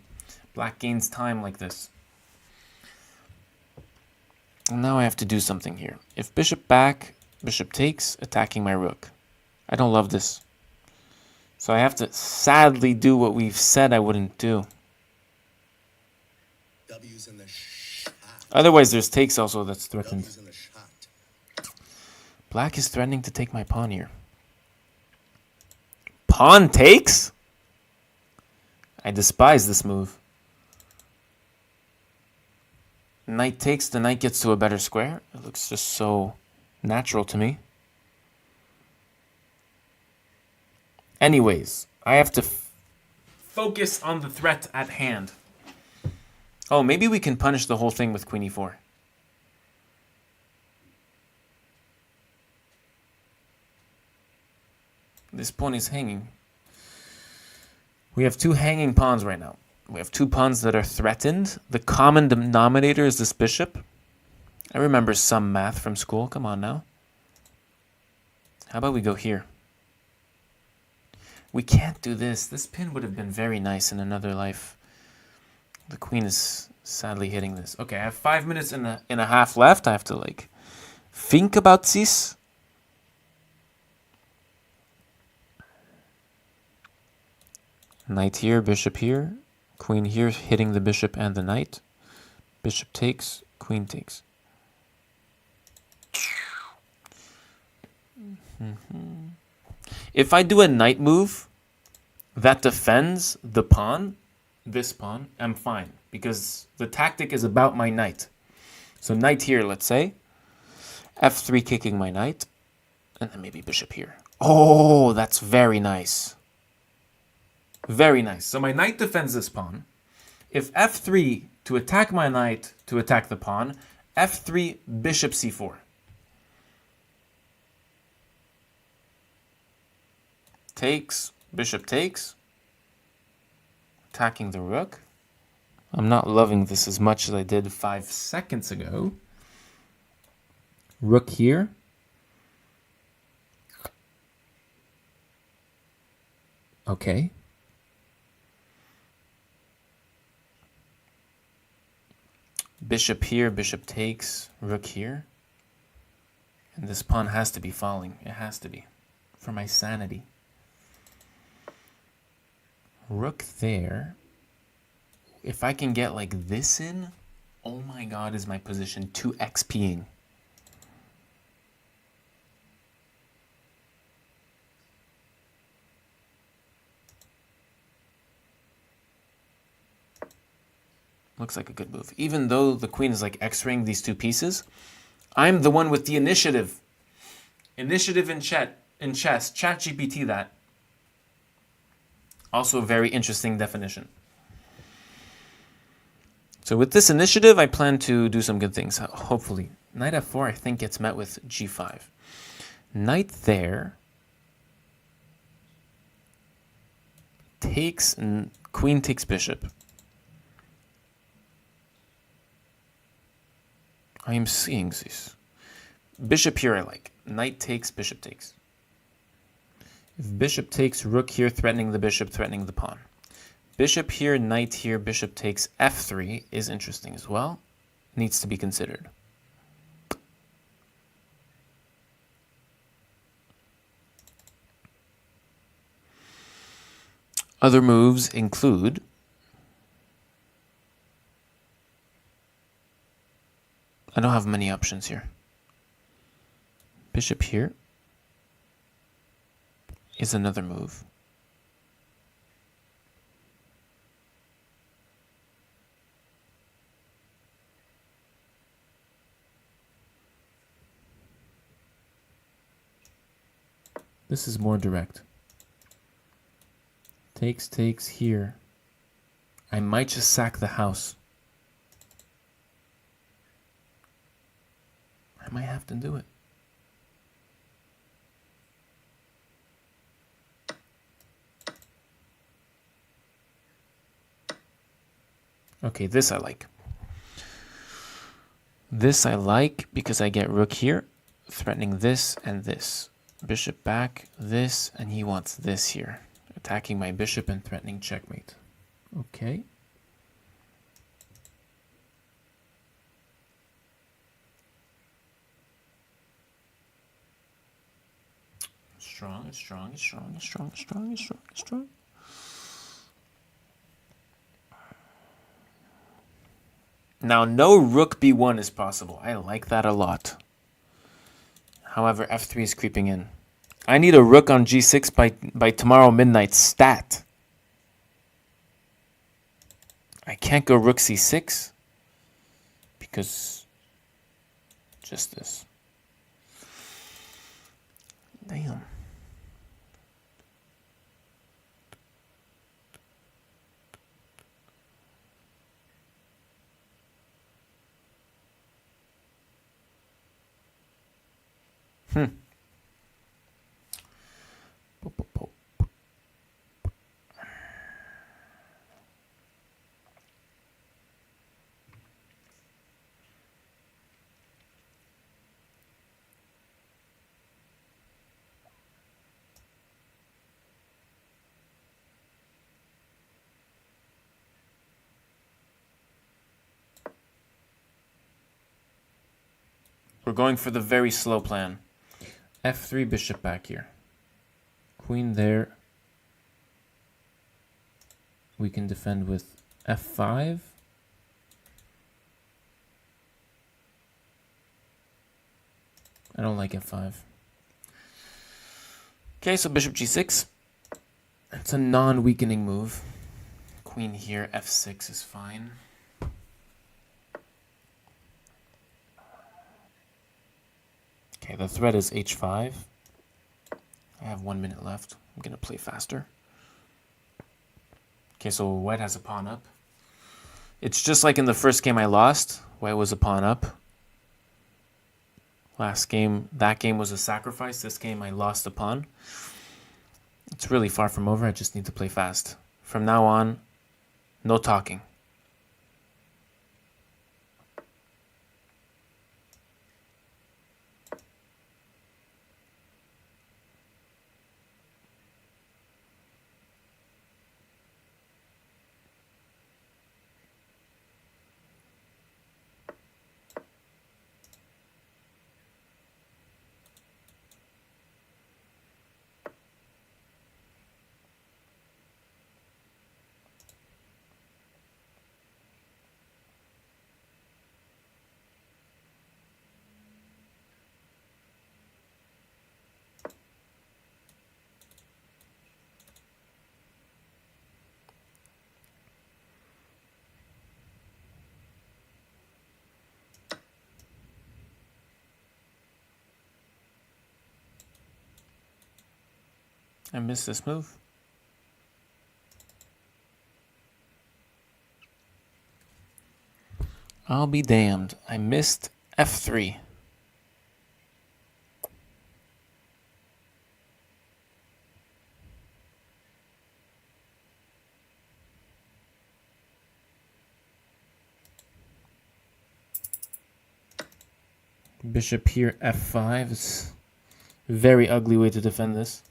Black gains time like this. And now I have to do something here. If bishop back, bishop takes, attacking my rook. I don't love this. So I have to sadly do what we've said I wouldn't do. W's in the shot. Otherwise, there's takes also that's threatened. W's in the shot. Black is threatening to take my pawn here. Pawn takes? I despise this move. Knight takes, the knight gets to a better square. It looks just so natural to me. Anyways, I have to focus on the threat at hand. Oh, maybe we can punish the whole thing with queen e4. This pawn is hanging. We have two hanging pawns right now. We have two pawns that are threatened. The common denominator is this bishop. I remember some math from school. Come on now. How about we go here? We can't do this. This pin would have been very nice in another life. The queen is sadly hitting this. Okay, I have 5 minutes and a half left. I have to like think about this. Knight here, bishop here, queen here, hitting the bishop and the knight. Bishop takes, queen takes. If I do a knight move that defends the pawn, this pawn, I'm fine. Because the tactic is about my knight. So knight here, let's say. f3 kicking my knight. And then maybe bishop here. Oh, that's very nice. Very nice. So my knight defends this pawn. If f3 to attack my knight to attack the pawn, f3 bishop c4. Takes, bishop takes. Attacking the rook. I'm not loving this as much as I did 5 seconds ago. Rook here. Okay. Bishop here, bishop takes, rook here. And this pawn has to be falling. It has to be. For my sanity. Rook there. If I can get like this in, oh my god, is my position 2xp'ing. Looks like a good move. Even though the queen is like x-raying these two pieces, I'm the one with the initiative. Initiative in chess. ChatGPT that. Also a very interesting definition. So with this initiative, I plan to do some good things, hopefully. Knight f4, I think, gets met with g5. Knight there. Takes, and queen takes bishop. I am seeing this. Bishop here I like. Knight takes, bishop takes. If bishop takes, rook here, threatening the bishop, threatening the pawn. Bishop here, knight here, bishop takes f3 is interesting as well. Needs to be considered. Other moves include I don't have many options here. Bishop here is another move. This is more direct. Takes here. I might just sack the house. I might have to do it. Okay, this I like. This I like because I get rook here, threatening this and this. Bishop back, this, and he wants this here. Attacking my bishop and threatening checkmate. Okay. Strong. Now, no rook b1 is possible. I like that a lot. However, f3 is creeping in. I need a rook on g6 by tomorrow midnight stat. I can't go rook c6 because just this. Damn. We're going for the very slow plan. f3, bishop back here. Queen there. We can defend with f5. I don't like f5. Okay, so bishop g6. It's a non-weakening move. Queen here, f6 is fine. Okay, the threat is h5. I have 1 minute left. I'm going to play faster. Okay, so white has a pawn up. It's just like in the first game I lost. White was a pawn up. Last game, that game was a sacrifice. This game I lost a pawn. It's really far from over. I just need to play fast. From now on, no talking. I missed this move. I'll be damned. I missed f3. Bishop here, f5. It's a very ugly way to defend this.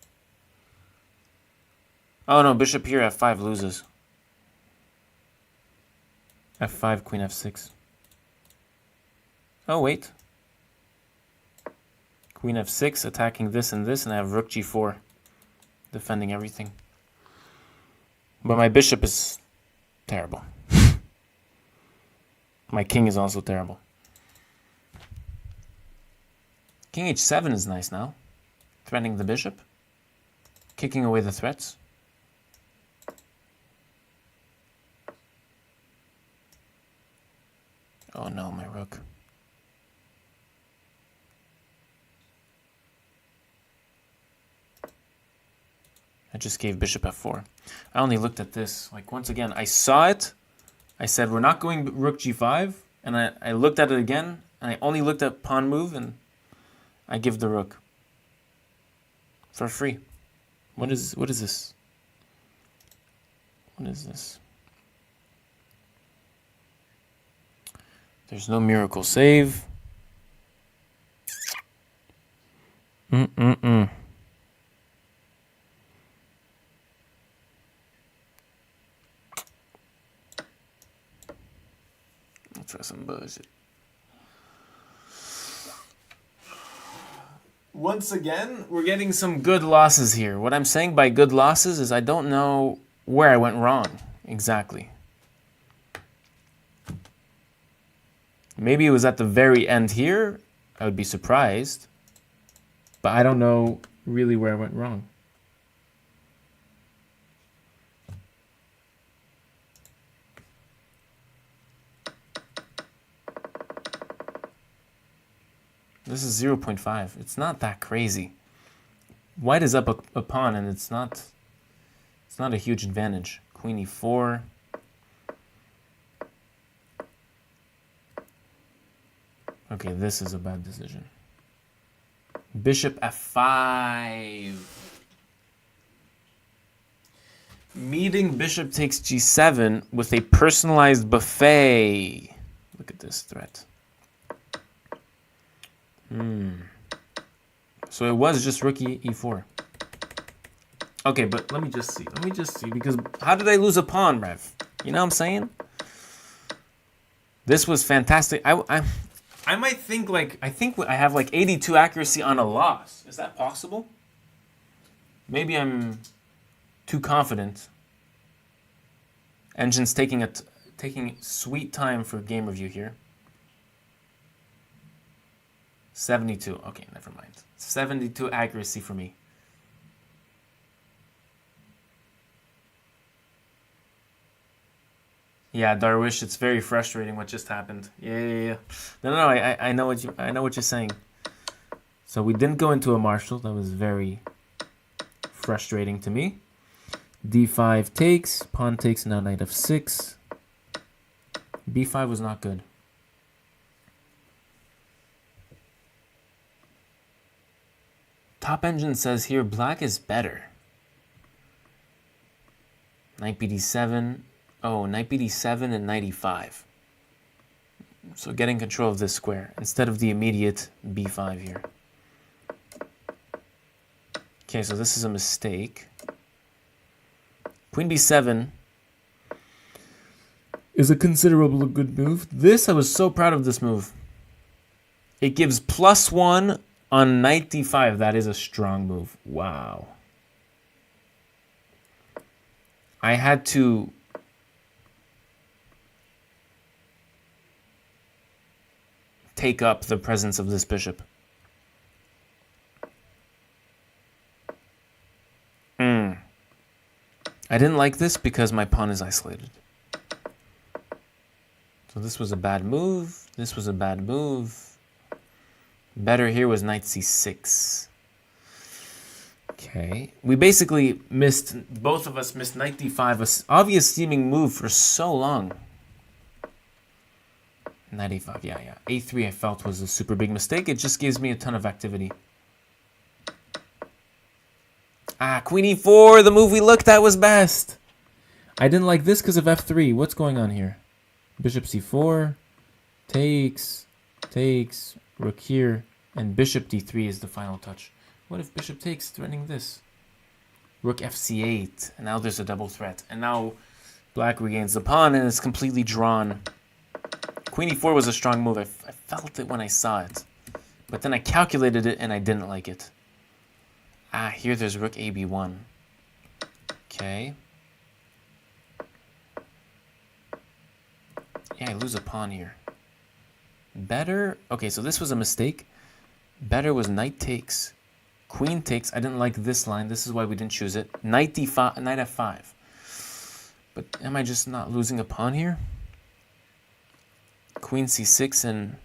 Oh no, bishop here, f5 loses. f5, queen f6. Oh wait. Queen f6, attacking this, and I have rook g4. Defending everything. But my bishop is terrible. My king is also terrible. King h7 is nice now. Threatening the bishop. Kicking away the threats. Oh no, my rook. I just gave bishop f4. I only looked at this. Like, once again, I saw it. I said, we're not going rook g5. And I looked at it again. And I only looked at pawn move. And I give the rook. For free. What is this? What is this? There's no miracle save. I'll try some bullshit. Once again, we're getting some good losses here. What I'm saying by good losses is I don't know where I went wrong exactly. Maybe it was at the very end here. I would be surprised. But I don't know really where I went wrong. This is 0.5. It's not that crazy. White is up a pawn, and it's not a huge advantage. Queen e4. Okay, this is a bad decision. Bishop f5. Meeting bishop takes g7 with a personalized buffet. Look at this threat. So it was just rook e4. Okay, but let me just see, because how did I lose a pawn, Rev? You know what I'm saying? This was fantastic. I might think I think I have like 82 accuracy on a loss. Is that possible? Maybe I'm too confident. Engine's taking sweet time for game review here. 72. Okay, never mind. 72 accuracy for me. Yeah, Darwish, it's very frustrating what just happened. Yeah. No, I know what you're saying. So we didn't go into a marshal. That was very frustrating to me. D5 takes, pawn takes, now knight f6. B5 was not good. Top Engine says here black is better. Knight bd7. Oh, knight bd7 and knight e5. So getting control of this square instead of the immediate b5 here. Okay, so this is a mistake. Queen b7 is a considerable good move. I was so proud of this move. It gives +1 on knight d5. That is a strong move. Wow. I had to take up the presence of this bishop. I didn't like this because my pawn is isolated. So this was a bad move. This was a bad move. Better here was knight c6. Okay. We basically missed, both of us missed knight d5, an obvious seeming move for so long. Knight a5, yeah. a3 I felt was a super big mistake. It just gives me a ton of activity. Queen e4, the move we looked at was best. I didn't like this because of f3. What's going on here? Bishop c4, takes, rook here, and bishop d3 is the final touch. What if bishop takes, threatening this? Rook fc8, and now there's a double threat. And now black regains the pawn, and it's completely drawn. Queen e4 was a strong move. I felt it when I saw it. But then I calculated it, and I didn't like it. Here there's rook ab1. Okay. Yeah, I lose a pawn here. Better... Okay, so this was a mistake. Better was knight takes, Queen takes. I didn't like this line. This is why we didn't choose it. Knight d5, knight f5. But am I just not losing a pawn here? Queen c6 and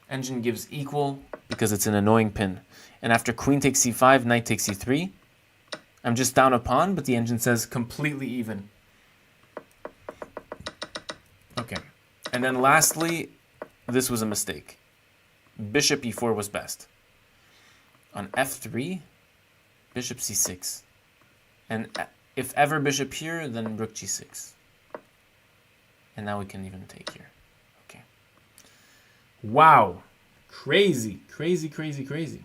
engine gives equal because it's an annoying pin. And after queen takes c5, knight takes c3. I'm just down a pawn, but the engine says completely even. Okay. And then lastly, this was a mistake. Bishop e4 was best. On f3, bishop c6. And if ever bishop here, then rook g6. And now we can even take here. Okay. Wow. Crazy, crazy, crazy, crazy.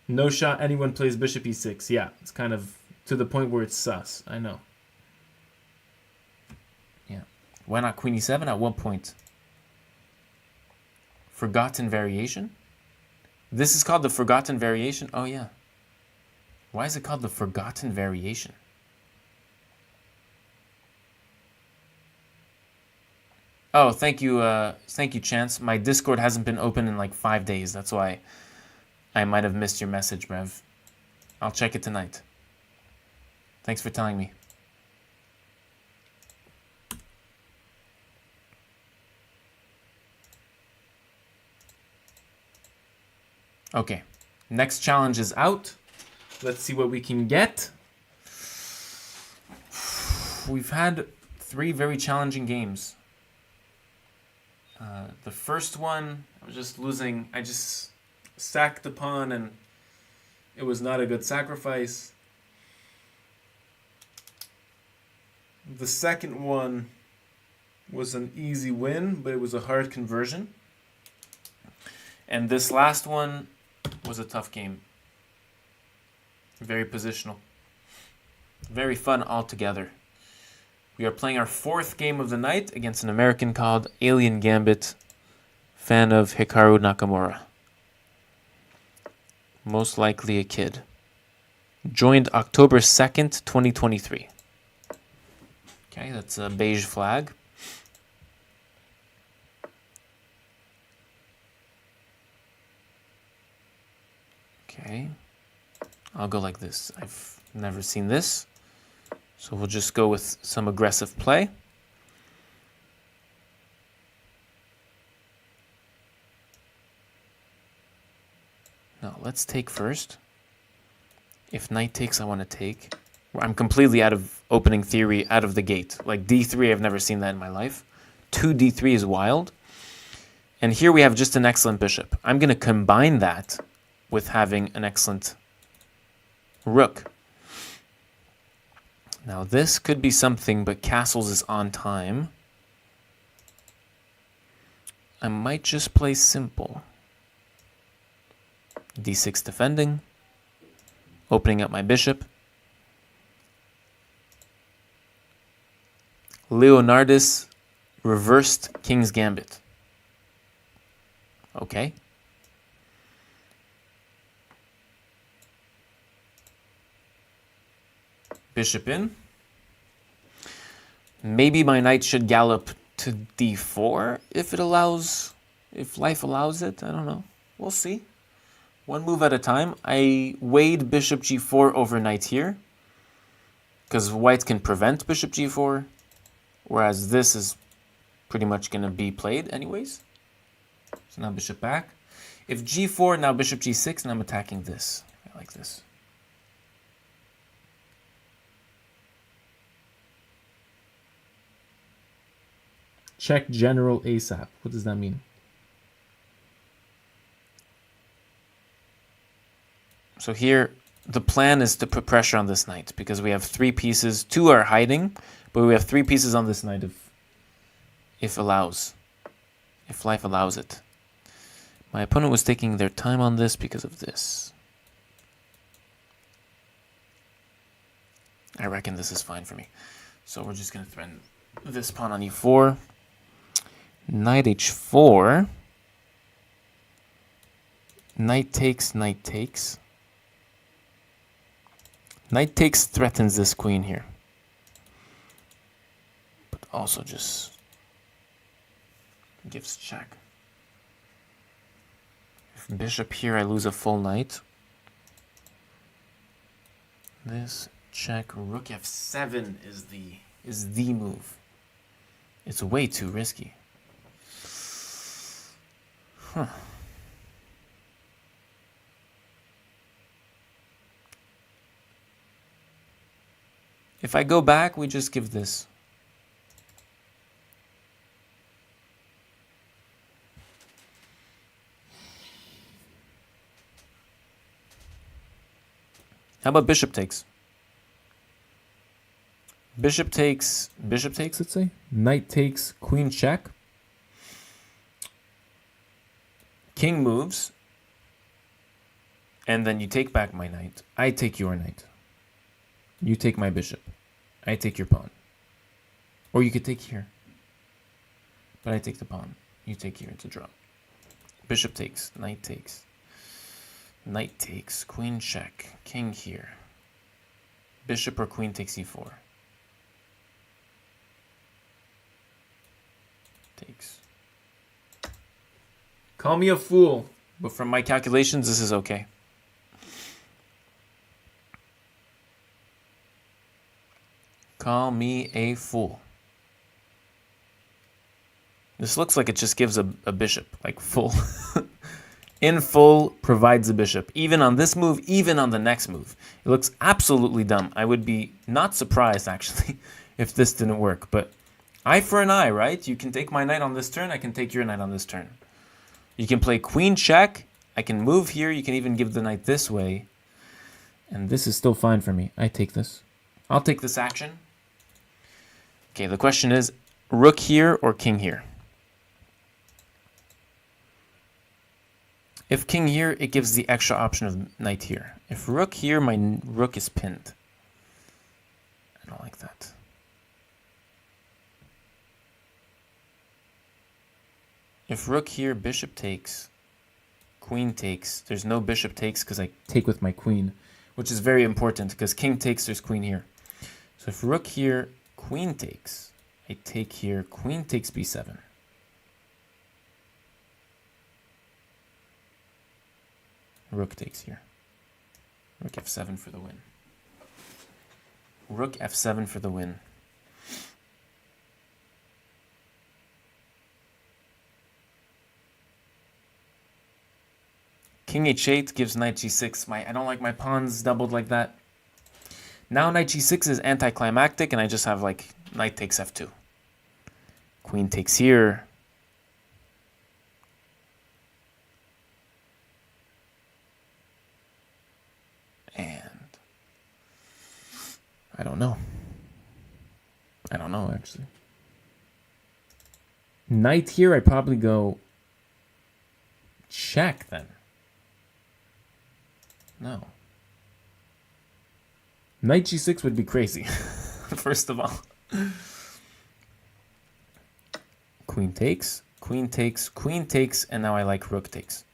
No shot anyone plays bishop e6. Yeah, it's kind of to the point where it's sus. I know. Yeah. Why not queen e7 at one point? Forgotten variation? This is called the forgotten variation? Oh, yeah. Why is it called the forgotten variation? Oh, thank you, Chance. My Discord hasn't been open in like 5 days. That's why I might have missed your message, Rev. I'll check it tonight. Thanks for telling me. Okay, next challenge is out. Let's see what we can get. We've had 3 very challenging games. The first one, I was just losing. I just sacked the pawn and it was not a good sacrifice. The second one was an easy win, but it was a hard conversion. And this last one was a tough game. Very positional. Very fun altogether. We are playing our 4th game of the night against an American called Alien Gambit, fan of Hikaru Nakamura. Most likely a kid. Joined October 2nd, 2023. Okay, that's a beige flag. Okay, I'll go like this. I've never seen this. So we'll just go with some aggressive play. Now let's take first. If knight takes, I want to take. I'm completely out of opening theory out of the gate. Like d3, I've never seen that in my life. 2 d3 is wild. And here we have just an excellent bishop. I'm going to combine that with having an excellent rook. Now this could be something, but castles is on time. I might just play simple. d6 defending. Opening up my bishop. Leonardus reversed King's Gambit. Okay. Bishop in. Maybe my knight should gallop to d4 if it allows, if life allows it. I don't know. We'll see. One move at a time. I weighed bishop g4 over knight here because white can prevent bishop g4, whereas this is pretty much going to be played anyways. So now bishop back. If g4, now bishop g6, and I'm attacking this. I like this. Check general ASAP. What does that mean? So here, the plan is to put pressure on this knight because we have 3 pieces. 2 are hiding, but we have 3 pieces on this knight if life allows it. My opponent was taking their time on this because of this. I reckon this is fine for me. So we're just going to threaten this pawn on e4. Knight h4. Knight takes, knight takes. Knight takes threatens this queen here. But also just gives check. If Bishop here, I lose a full knight. This check, rook f7 is the move. It's way too risky. Huh. If I go back, we just give this. How about bishop takes? Bishop takes, let's say. Knight takes, queen check. King moves. And then you take back my knight. I take your knight. You take my bishop. I take your pawn. Or you could take here. But I take the pawn. You take here, it's a draw. Bishop takes, knight takes. Knight takes, queen check, king here. Bishop or queen takes e4. Takes. Call me a fool, but from my calculations, this is okay. Call me a fool. This looks like it just gives a bishop, like full. In full provides a bishop, even on this move, even on the next move. It looks absolutely dumb. I would be not surprised, actually, if this didn't work. But eye for an eye, right? You can take my knight on this turn. I can take your knight on this turn. You can play queen check. I can move here. You can even give the knight this way. And this is still fine for me. I take this. I'll take this action. Okay, the question is, rook here or king here? If king here, it gives the extra option of knight here. If rook here, my rook is pinned. I don't like that. If rook here, bishop takes, queen takes. There's no bishop takes because I take with my queen, which is very important because king takes, there's queen here. So if rook here, queen takes, I take here, queen takes b7. Rook takes here. Rook f7 for the win. Rook f7 for the win. King h8 gives knight g6. I don't like my pawns doubled like that. Now knight g6 is anticlimactic, and I just have like knight takes f2. Queen takes here. And I don't know. I don't know, actually. Knight here, I probably go check then. No. Knight g6 would be crazy, first of all. Queen takes, queen takes, queen takes, and now I like rook takes.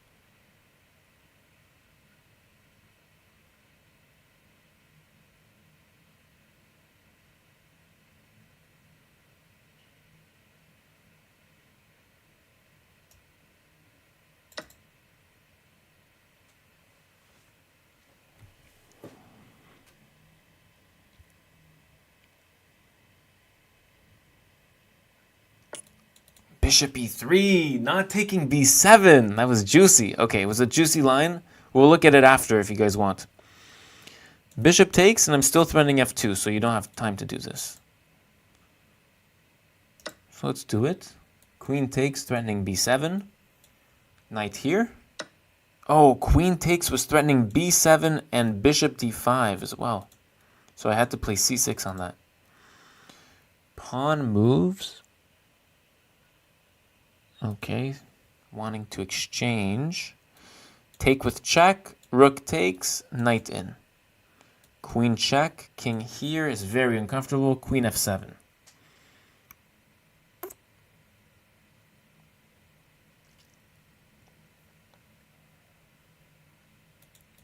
Bishop e3, not taking b7. That was juicy. Okay, it was a juicy line. We'll look at it after if you guys want. Bishop takes, and I'm still threatening f2, so you don't have time to do this. So let's do it. Queen takes, threatening b7. Knight here. Oh, queen takes was threatening b7 and bishop d5 as well. So I had to play c6 on that. Pawn moves. Okay, wanting to exchange. Take with check, rook takes, knight in. Queen check, king here is very uncomfortable, queen f7.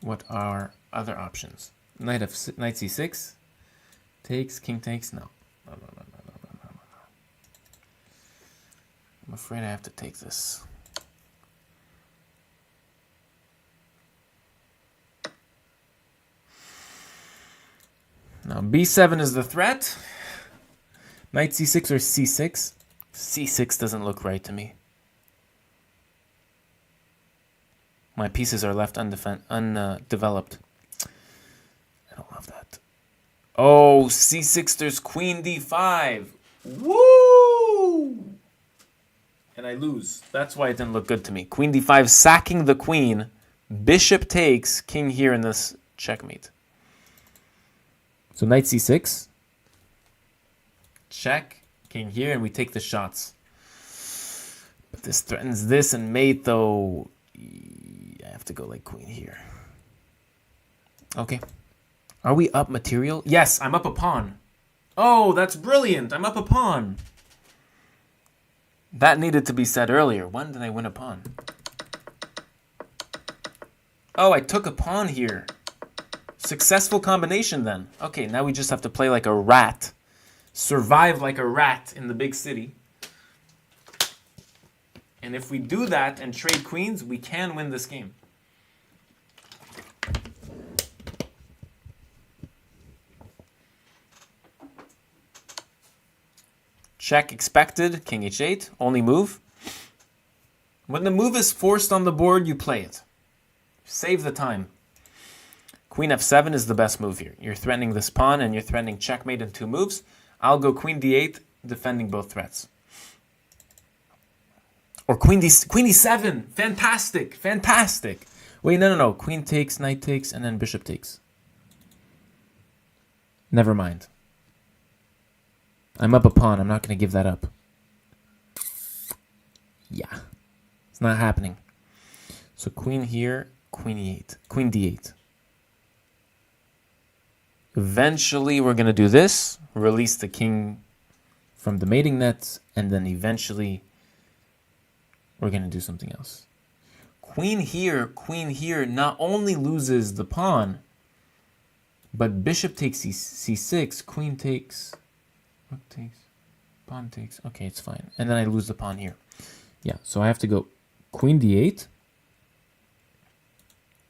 What are other options? Knight c6, takes, king takes, no. No. I'm afraid I have to take this. Now b7 is the threat. Knight c6 or c6. c6 doesn't look right to me. My pieces are left undeveloped. I don't love that. Oh, c6, there's queen d5. Woo! And I lose. That's why it didn't look good to me. Queen d5, sacking the queen. Bishop takes, king here in this checkmate. So knight c6. Check, king here, and we take the shots. But this threatens this and mate, though. I have to go like queen here. Okay. Are we up material? Yes, I'm up a pawn. Oh, that's brilliant. I'm up a pawn. That needed to be said earlier. When did I win a pawn? Oh, I took a pawn here. Successful combination then. Okay, now we just have to play like a rat. Survive like a rat in the big city. And if we do that and trade queens, we can win this game. Check expected, king h8, only move. When the move is forced on the board, you play it. Save the time. Queen f7 is the best move here. You're threatening this pawn and you're threatening checkmate in 2 moves. I'll go queen d8, defending both threats. Or queen e7. Fantastic, fantastic. Wait, no. Queen takes, knight takes, and then bishop takes. Never mind. I'm up a pawn. I'm not going to give that up. Yeah. It's not happening. So queen here, queen e8, queen d8. Eventually, we're going to do this. Release the king from the mating net. And then eventually, we're going to do something else. Queen here, not only loses the pawn, but bishop takes c6, queen takes, rook takes, pawn takes. Okay, it's fine. And then I lose the pawn here. Yeah, so I have to go queen d8,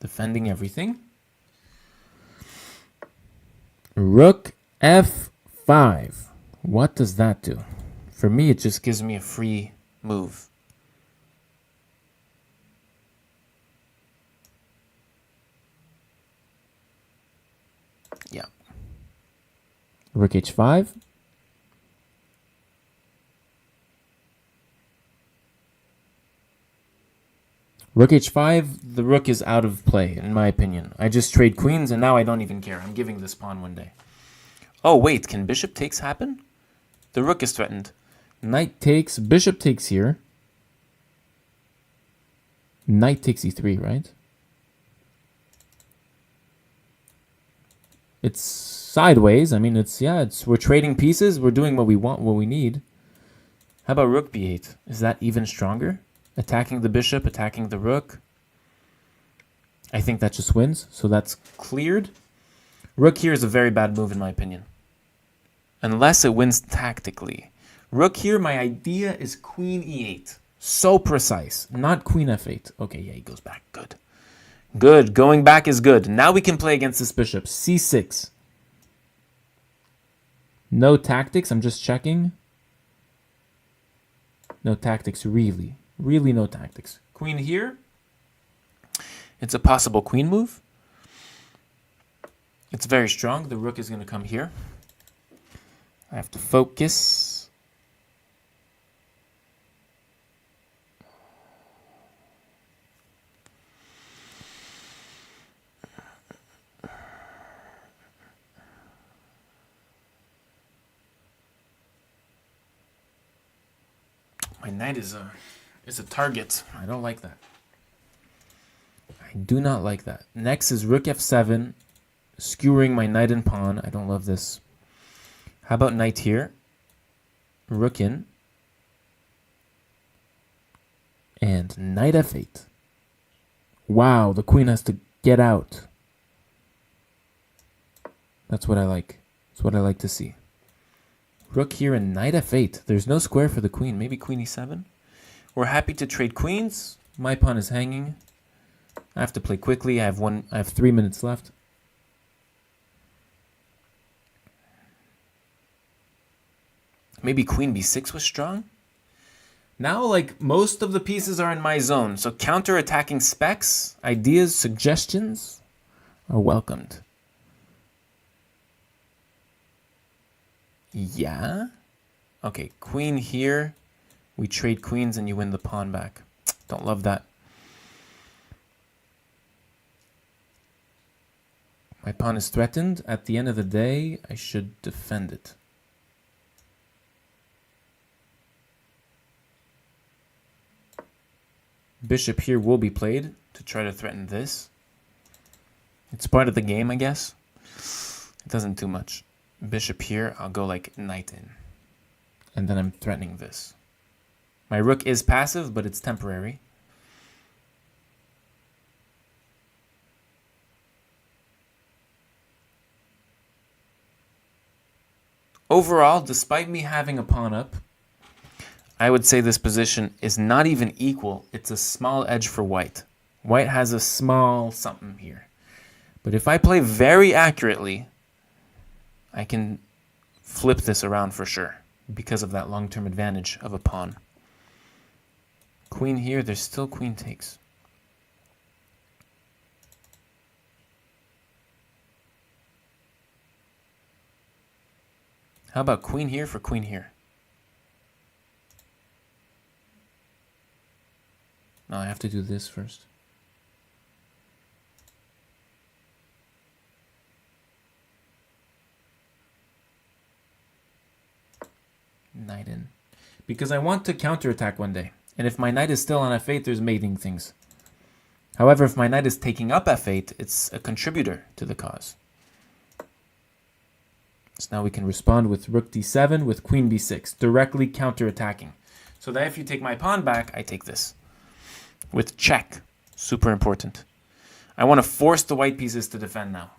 defending everything. Rook f5. What does that do? For me, it just gives me a free move. Yeah. Rook h5. Rook h5, the rook is out of play, in my opinion. I just trade queens, and now I don't even care. I'm giving this pawn one day. Oh, wait, can bishop takes happen? The rook is threatened. Knight takes, bishop takes here. Knight takes e3, right? It's sideways. I mean, we're trading pieces. We're doing what we want, what we need. How about rook b8? Is that even stronger? Attacking the bishop, attacking the rook. I think that just wins, so that's cleared. Rook here is a very bad move in my opinion. Unless it wins tactically. Rook here, my idea is queen e8. So precise. Not queen f8. Okay, yeah, he goes back. Good. Good. Going back is good. Now we can play against this bishop. c6. No tactics. I'm just checking. No tactics, really. Really no tactics. Queen here. It's a possible queen move. It's very strong. The rook is going to come here. I have to focus. My knight is a target. I don't like that. I do not like that. Next is rook f7, skewering my knight and pawn. I don't love this. How about knight here? Rook in. And knight f8. Wow, the queen has to get out. That's what I like. That's what I like to see. Rook here and knight f8. There's no square for the queen. Maybe queen e7. We're happy to trade queens. My pawn is hanging. I have to play quickly. I have 3 minutes left. Maybe queen b6 was strong? Now, like, most of the pieces are in my zone, so counter-attacking specs, ideas, suggestions are welcomed. Yeah? Okay, queen here. We trade queens and you win the pawn back. Don't love that. My pawn is threatened. At the end of the day, I should defend it. Bishop here will be played to try to threaten this. It's part of the game, I guess. It doesn't do much. Bishop here, I'll go like knight in. And then I'm threatening this. My rook is passive, but it's temporary. Overall, despite me having a pawn up, I would say this position is not even equal. It's a small edge for white. White has a small something here. But if I play very accurately, I can flip this around for sure because of that long-term advantage of a pawn. Queen here, there's still queen takes. How about queen here for queen here? No, I have to do this first. Knight in. Because I want to counterattack one day. And if my knight is still on f8, there's mating things. However, if my knight is taking up f8, it's a contributor to the cause. So now we can respond with rook d7 with queen b6, directly counterattacking. So that if you take my pawn back, I take this. With check. Super important. I want to force the white pieces to defend now.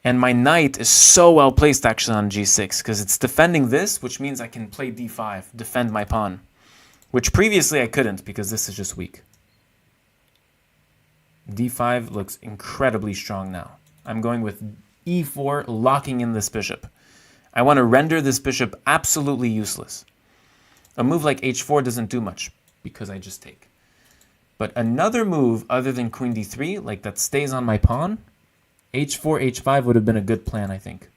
And my knight is so well placed actually on g6 because it's defending this, which means I can play d5, defend my pawn. Which previously I couldn't because this is just weak. d5 looks incredibly strong now. I'm going with e4, locking in this bishop. I want to render this bishop absolutely useless. A move like h4 doesn't do much because I just take. But another move other than queen d3, like that stays on my pawn, h4, h5 would have been a good plan, I think.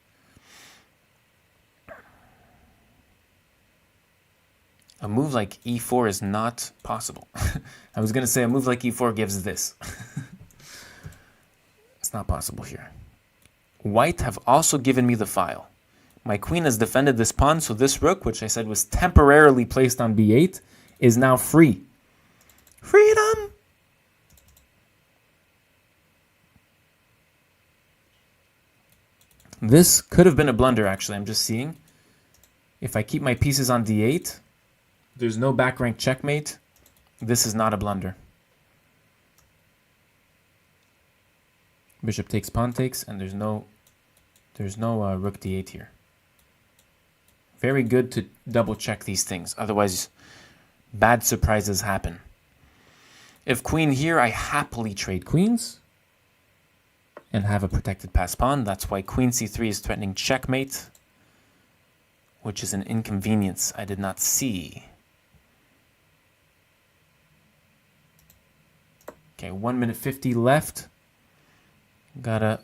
A move like e4 is not possible. I was going to say a move like e4 gives this. It's not possible here. White have also given me the file. My queen has defended this pawn, so this rook, which I said was temporarily placed on b8, is now free. Freedom! This could have been a blunder, actually. I'm just seeing. If I keep my pieces on d8, there's no back rank checkmate. This is not a blunder. Bishop takes, pawn takes, and there's no rook d8 here. Very good to double check these things. Otherwise, bad surprises happen. If queen here, I happily trade queens and have a protected pass pawn. That's why queen c3 is threatening checkmate, which is an inconvenience I did not see. Okay, 1 minute 50 left. Gotta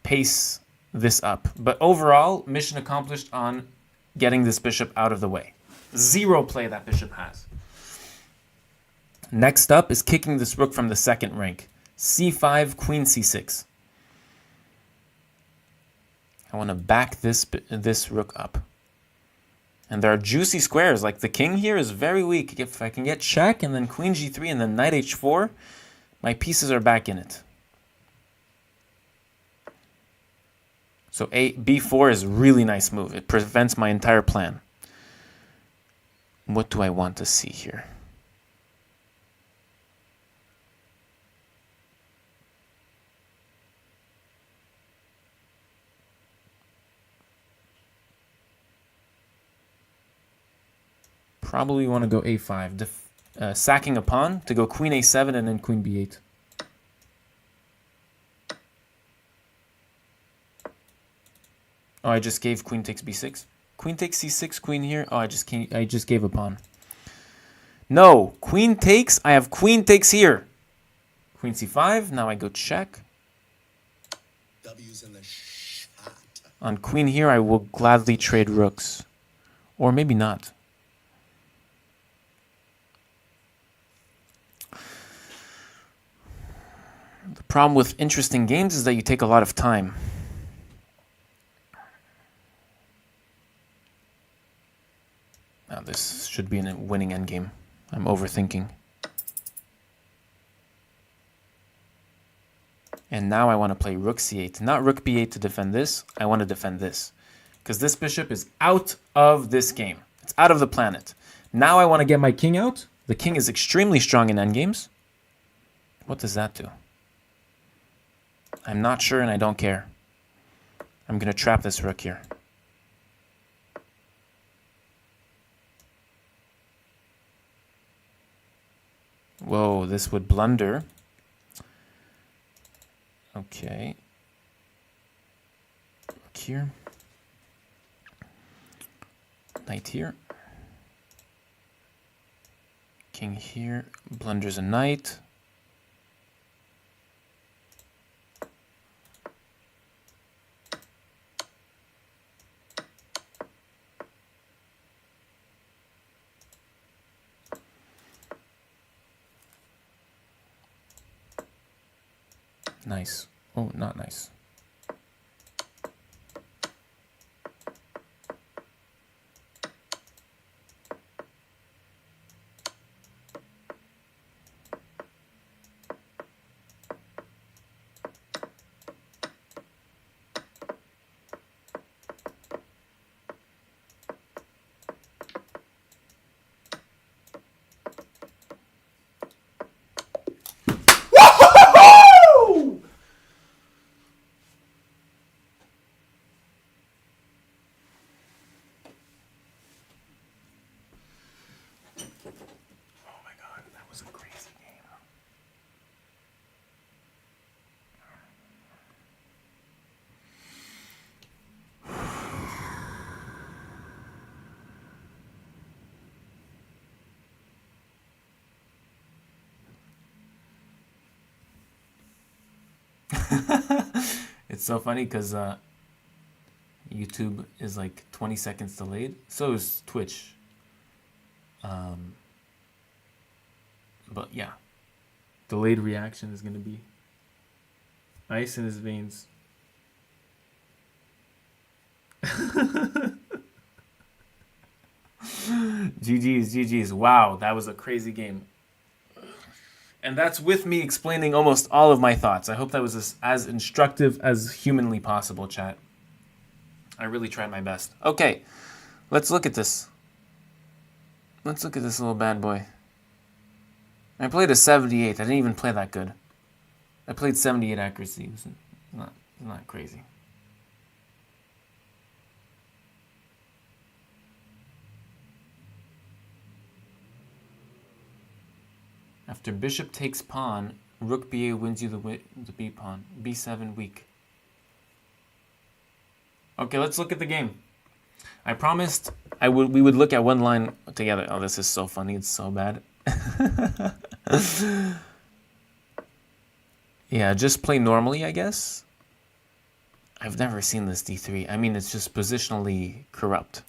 pace this up. But overall, mission accomplished on getting this bishop out of the way. Zero play that bishop has. Next up is kicking this rook from the second rank. c5, queen c6. I want to back this rook up. And there are juicy squares, like the king here is very weak. If I can get check and then queen g3 and then knight h4, my pieces are back in it. So b4 is a really nice move. It prevents my entire plan. What do I want to see here? Probably want to go a5, sacking a pawn to go queen a7 and then queen b8. Oh, I just gave queen takes b6. Queen takes c6, queen here. Oh, I just gave a pawn. No, queen takes. I have queen takes here. Queen c5. Now I go check. W's in the shot. On queen here, I will gladly trade rooks. Or maybe not. The problem with interesting games is that you take a lot of time. Now this should be a winning endgame. I'm overthinking. And now I want to play rook c8. Not rook b8 to defend this. I want to defend this. Because this bishop is out of this game. It's out of the planet. Now I want to get my king out. The king is extremely strong in endgames. What does that do? I'm not sure and I don't care. I'm going to trap this rook here. Whoa, this would blunder. Okay. Rook here. Knight here. King here. Blunders a knight. Nice. Oh, not nice. It's so funny because YouTube is like 20 seconds delayed. So is Twitch. But yeah, delayed reaction is going to be ice in his veins. GG's. Wow, that was a crazy game. And that's with me explaining almost all of my thoughts. I hope that was as instructive as humanly possible, chat. I really tried my best. Okay, let's look at this. Let's look at this little bad boy. I played a 78. I didn't even play that good. I played 78 accuracy. It was not crazy. After bishop takes pawn, rook b8 wins you the b pawn. b7 weak. Okay, let's look at the game. I promised we would look at one line together. Oh, this is so funny. It's so bad. Yeah, just play normally, I guess. I've never seen this d3. I mean, it's just positionally corrupt.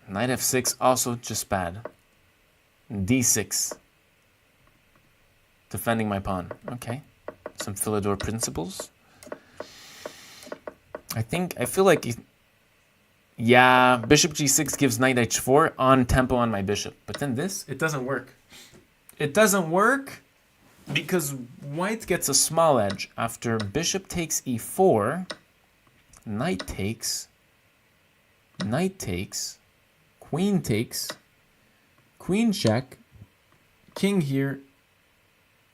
Knight f6, also just bad. d6. Defending my pawn. Okay. Some Philidor principles. I feel like... Yeah, bishop g6 gives knight h4 on tempo on my bishop. But then this, it doesn't work. It doesn't work because white gets a small edge. After bishop takes e4, knight takes, queen takes, queen check, king here,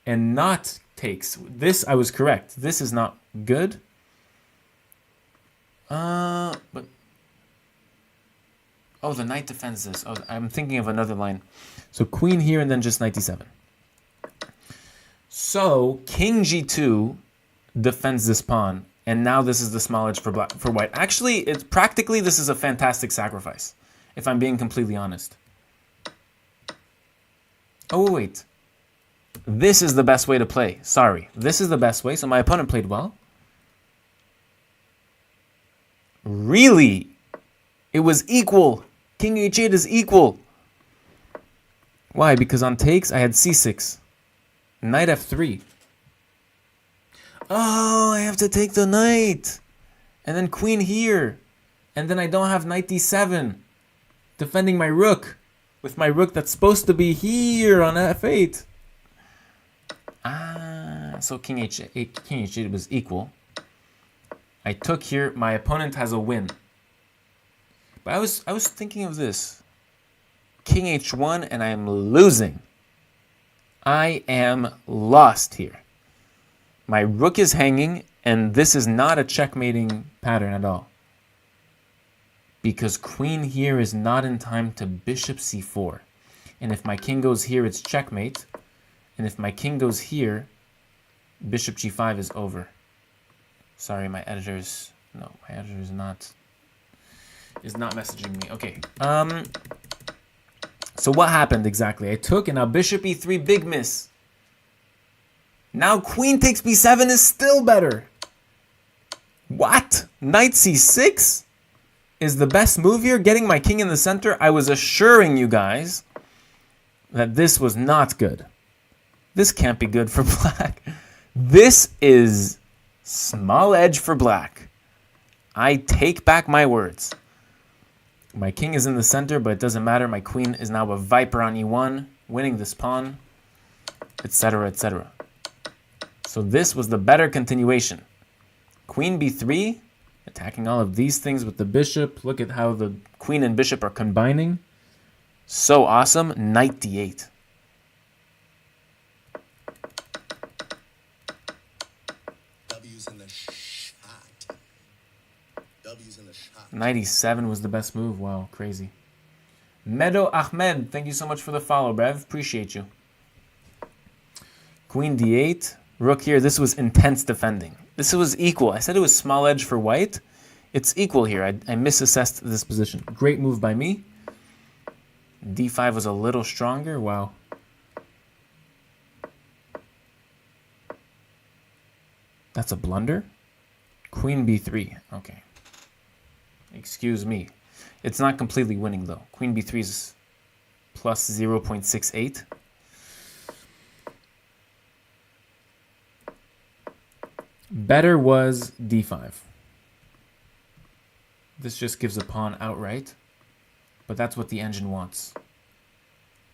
and not takes. This, I was correct. This is not good. But... Oh, the knight defends this. Oh, I'm thinking of another line. So queen here and then just knight d7. So king g2 defends this pawn. And now this is the small edge for white. Actually, it's practically this is a fantastic sacrifice, if I'm being completely honest. Oh, wait. This is the best way to play. Sorry. This is the best way. So my opponent played well. Really? It was equal. King h8 is equal. Why? Because on takes, I had c6. Knight f3. Oh, I have to take the knight. And then queen here. And then I don't have knight d7. Defending my rook. With my rook that's supposed to be here on f8. Ah, so king h8 was equal. I took here. My opponent has a win. But I was thinking of this. King h1 and I am losing. I am lost here. My rook is hanging and this is not a checkmating pattern at all. Because queen here is not in time to bishop c4. And if my king goes here, it's checkmate. And if my king goes here, bishop g5 is over. Sorry, my editor is not messaging me. Okay. So what happened exactly? I took and now bishop e3, big miss. Now queen takes b7 is still better. What? Knight c6 is the best move here, getting my king in the center. I was assuring you guys that this was not good. This can't be good for black. This is small edge for black. I take back my words. My king is in the center, but it doesn't matter. My queen is now a viper on e1, winning this pawn, etc., etc. So this was the better continuation. Queen b3, attacking all of these things with the bishop. Look at how the queen and bishop are combining. So awesome. Knight d8. W's in the shot. W's in the shot. Knight e7 was the best move. Wow, crazy. Meadow Ahmed, thank you so much for the follow, Brev. Appreciate you. Queen d8. Rook here. This was intense defending. This was equal. I said it was small edge for white. It's equal here. I misassessed this position. Great move by me. d5 was a little stronger. Wow. That's a blunder. Queen b3. Okay. Excuse me. It's not completely winning, though. Queen b3 is plus 0.68. Better was d5. This just gives a pawn outright. But that's what the engine wants.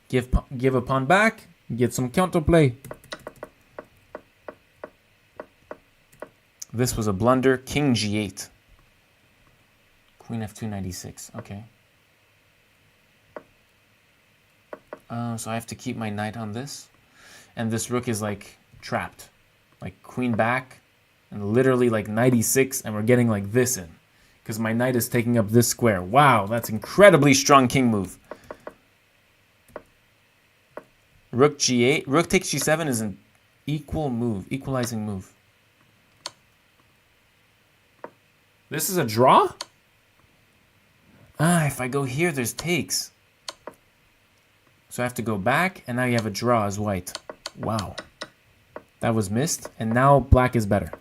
Give a pawn back, get some counterplay. This was a blunder. King g8. Queen f2, knight e6. Okay. So I have to keep my knight on this. And this rook is like trapped. Like queen back. And literally like knight e6. And we're getting like this in. Because my knight is taking up this square. Wow, that's incredibly strong king move. Rook g8. Rook takes g7 is an equal move. Equalizing move. This is a draw? Ah, if I go here, there's takes. So I have to go back, and now you have a draw as white. Wow. That was missed, and now black is better.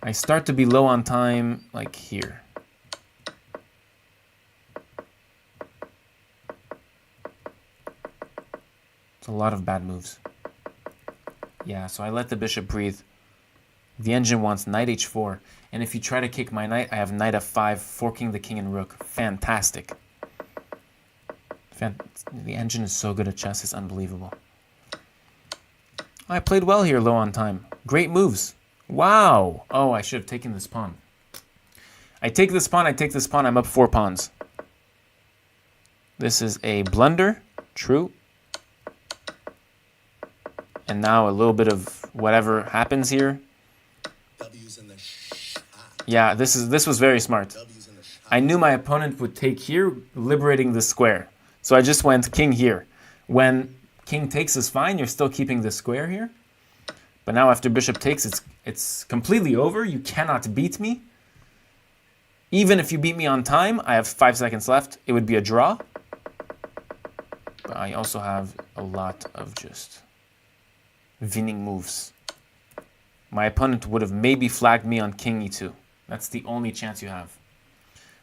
I start to be low on time, like here. It's a lot of bad moves. Yeah, so I let the bishop breathe. The engine wants knight h4. And if you try to kick my knight, I have knight f5, forking the king and rook. Fantastic. The engine is so good at chess, it's unbelievable. I played well here, low on time. Great moves. Wow. Oh, I should have taken this pawn. I take this pawn, I take this pawn, I'm up 4 pawns. This is a blunder. True. And now a little bit of whatever happens here. Yeah, this was very smart. I knew my opponent would take here, liberating the square. So I just went king here. When king takes is fine, you're still keeping the square here. But now after bishop takes, it's completely over. You cannot beat me. Even if you beat me on time, I have 5 seconds left. It would be a draw. But I also have a lot of just winning moves. My opponent would have maybe flagged me on king e2. That's the only chance you have.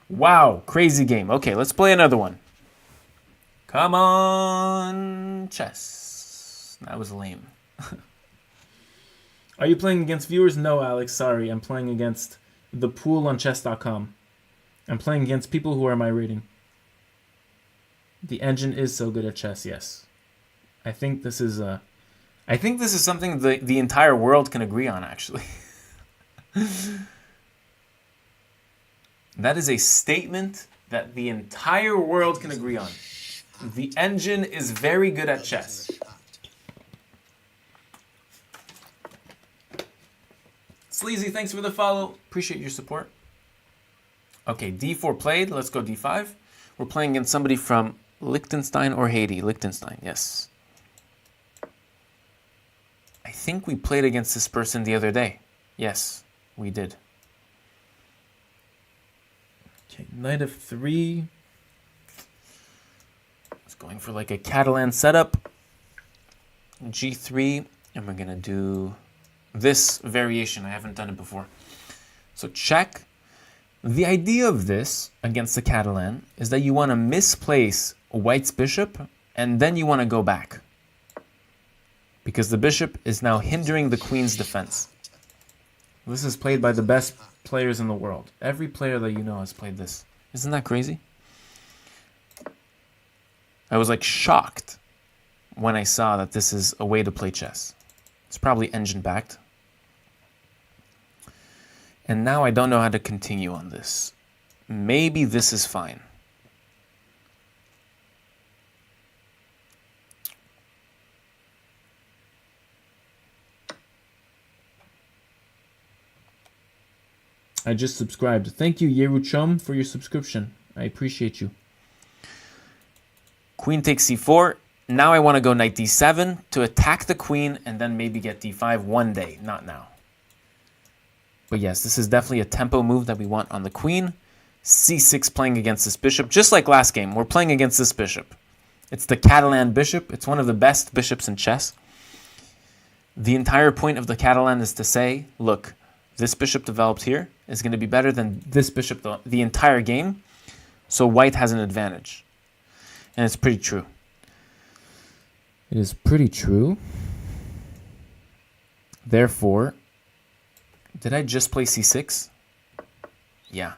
Wow, crazy game. Okay, let's play another one. Come on, chess. That was lame. Are you playing against viewers? No, Alex, sorry. I'm playing against the pool on chess.com. I'm playing against people who are my rating. The engine is so good at chess, yes. I think this is something the entire world can agree on, actually. That is a statement that the entire world can agree on. The engine is very good at chess. Sleazy, thanks for the follow. Appreciate your support. Okay, d4 played. Let's go d5. We're playing against somebody from Liechtenstein or Haiti. Liechtenstein, yes. I think we played against this person the other day. Yes, we did. Okay, knight of 3. It's going for like a Catalan setup. g3, and we're going to do this variation. I haven't done it before. So check. The idea of this against the Catalan is that you want to misplace white's bishop, and then you want to go back. Because the bishop is now hindering the queen's defense. This is played by the best players in the world. Every player that you know has played this. Isn't that crazy? I was like shocked when I saw that this is a way to play chess. It's probably engine-backed. And now I don't know how to continue on this. Maybe this is fine. I just subscribed. Thank you, Yeruchom, for your subscription. I appreciate you. Queen takes c4. Now I want to go knight d7 to attack the queen and then maybe get d5 one day, not now. But yes, this is definitely a tempo move that we want on the queen. c6 playing against this bishop. Just like last game, we're playing against this bishop. It's the Catalan bishop. It's one of the best bishops in chess. The entire point of the Catalan is to say, look, this bishop developed here is going to be better than this bishop the entire game. So white has an advantage. And it's pretty true. It is pretty true. Therefore, did I just play c6? Yeah.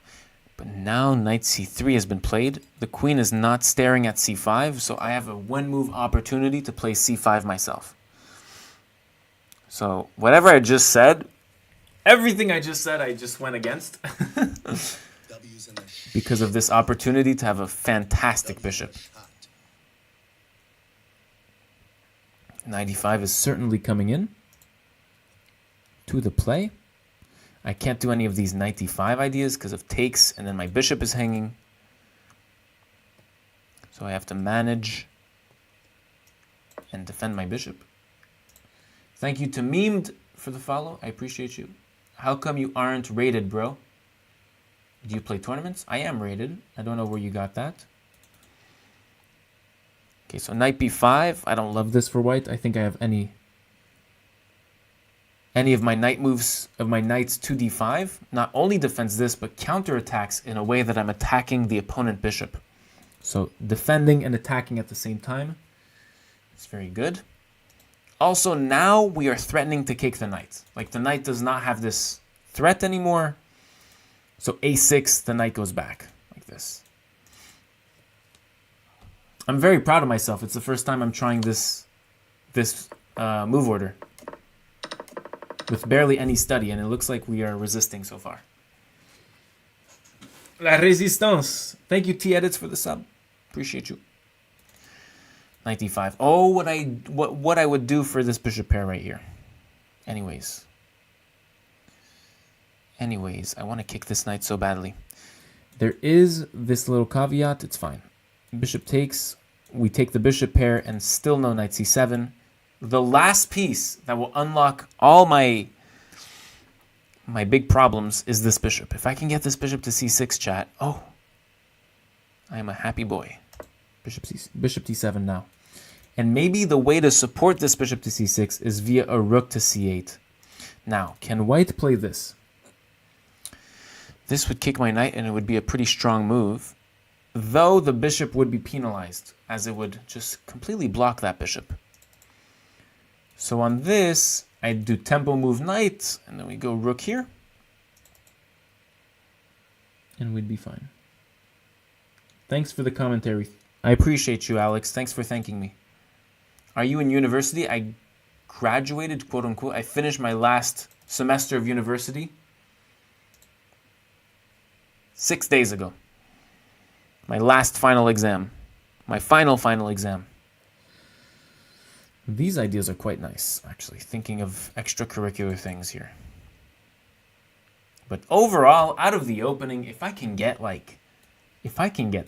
But now knight c3 has been played. The queen is not staring at c5, so I have a one-move opportunity to play c5 myself. So whatever I just said, everything I just said, I just went against. Because of this opportunity to have a fantastic bishop. Knight e5 is certainly coming in to the play. I can't do any of these knight d5 ideas because of takes, and then my bishop is hanging. So I have to manage and defend my bishop. Thank you to Memed for the follow. I appreciate you. How come you aren't rated, bro? Do you play tournaments? I am rated. I don't know where you got that. Okay, so knight b5. I don't love this for white. I think I have any of my knight moves of my knights to d5 not only defends this, but counterattacks in a way that I'm attacking the opponent bishop. So defending and attacking at the same time. It's very good. Also, now we are threatening to kick the knight. Like, the knight does not have this threat anymore. So a6, the knight goes back like this. I'm very proud of myself. It's the first time I'm trying this move order with barely any study, and it looks like we are resisting so far. La résistance. Thank you, T-Edits, for the sub. Appreciate you. Knight d5. Oh, what I would do for this bishop pair right here. Anyways, I want to kick this knight so badly. There is this little caveat. It's fine. Bishop takes. We take the bishop pair and still no knight c7. The last piece that will unlock all my big problems is this bishop. If I can get this bishop to c6, chat, oh, I am a happy boy. Bishop d7 now. And maybe the way to support this bishop to c6 is via a rook to c8. Now, can white play this? This would kick my knight, and it would be a pretty strong move, though the bishop would be penalized, as it would just completely block that bishop. So on this, I do tempo move knight, and then we go rook here. And we'd be fine. Thanks for the commentary. I appreciate you, Alex. Thanks for thanking me. Are you in university? I graduated, quote unquote. I finished my last semester of university 6 days ago. My last final exam. My final exam. These ideas are quite nice, actually, thinking of extracurricular things here. But overall, out of the opening, if I can get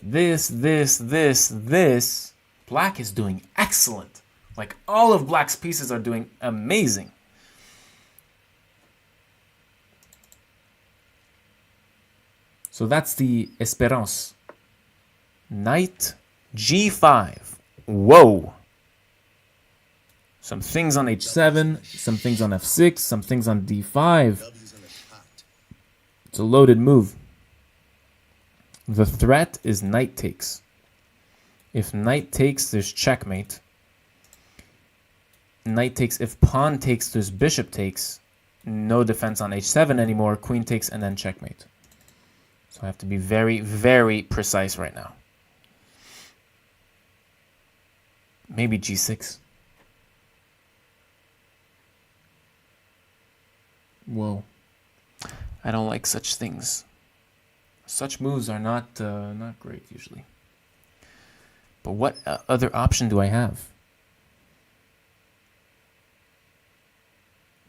this, black is doing excellent. Like, all of black's pieces are doing amazing. So that's the Espérance. Knight g5. Whoa. Some things on h7, some things on f6, some things on d5. It's a loaded move. The threat is knight takes. If knight takes, there's checkmate. Knight takes. If pawn takes, there's bishop takes. No defense on h7 anymore. Queen takes, and then checkmate. So I have to be very, very precise right now. Maybe g6. Whoa. I don't like such things. Such moves are not great usually. But what other option do I have?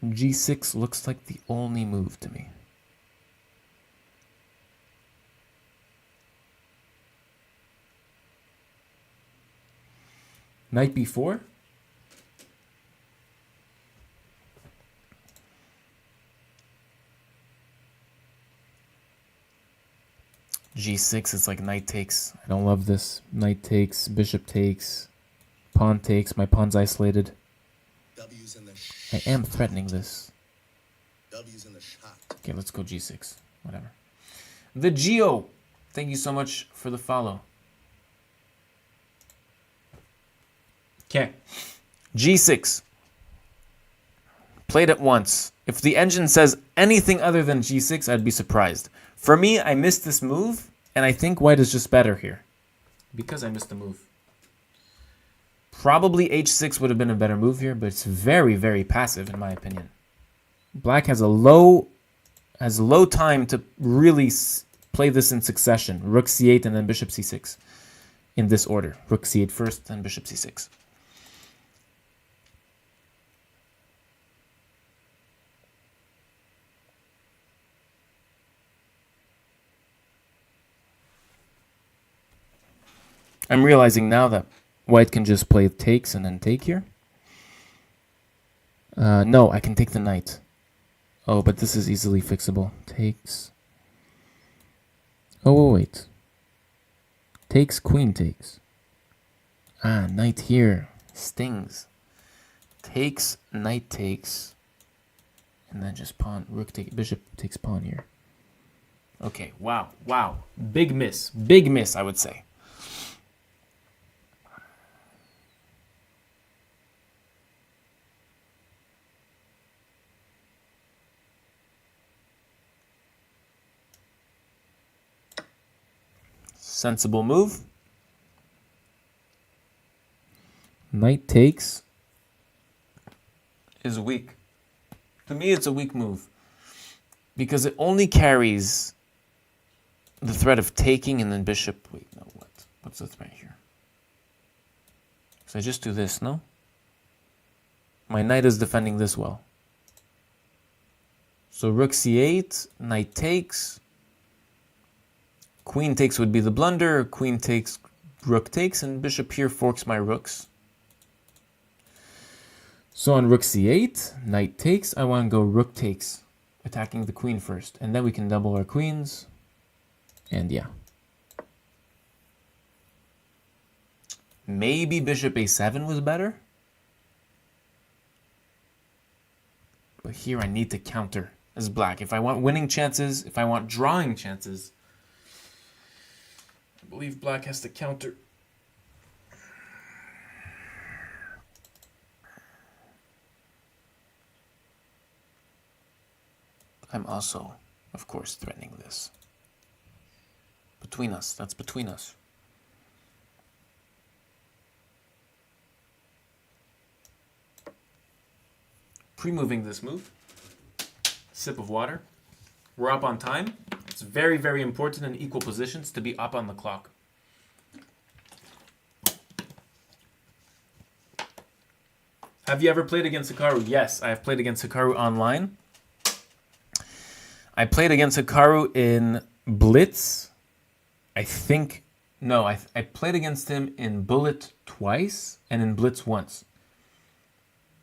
g6 looks like the only move to me. Knight b4? g6, it's like knight takes. I don't love this. Knight takes, bishop takes, pawn takes. My pawn's isolated. I am threatening this. Okay, let's go g6. Whatever. The Geo, thank you so much for the follow. Okay, g6. Played it once. If the engine says anything other than g6, I'd be surprised. For me, I missed this move, and I think white is just better here. Because I missed the move. Probably h6 would have been a better move here, but it's very, very passive in my opinion. Black has low time to really play this in succession. Rook c8 and then bishop c6. In this order. Rook c8 first, then bishop c6. I'm realizing now that white can just play takes and then take here. No, I can take the knight. Oh, but this is easily fixable. Takes. Oh, wait. Takes, queen takes. Ah, knight here. Stings. Takes, knight takes. And then just pawn, rook take, bishop takes pawn here. Okay, wow. Big miss, I would say. Sensible move. Knight takes is weak. To me, it's a weak move because it only carries the threat of taking and then bishop. Wait, no, what? What's the threat here? So I just do this, no? My knight is defending this well. So rook c8, knight takes. Queen takes would be the blunder, queen takes, rook takes, and bishop here forks my rooks. So on rook c8, knight takes. I want to go rook takes, attacking the queen first. And then we can double our queens. And yeah. Maybe bishop a7 was better. But here I need to counter as black. If I want winning chances, if I want drawing chances, I believe black has to counter. I'm also, of course, threatening this. Between us. That's between us. Pre-moving this move. Sip of water. We're up on time. It's very, very important in equal positions to be up on the clock. Have you ever played against Hikaru? Yes, I have played against Hikaru online. I played against Hikaru in Blitz. I played against him in Bullet twice and in Blitz once.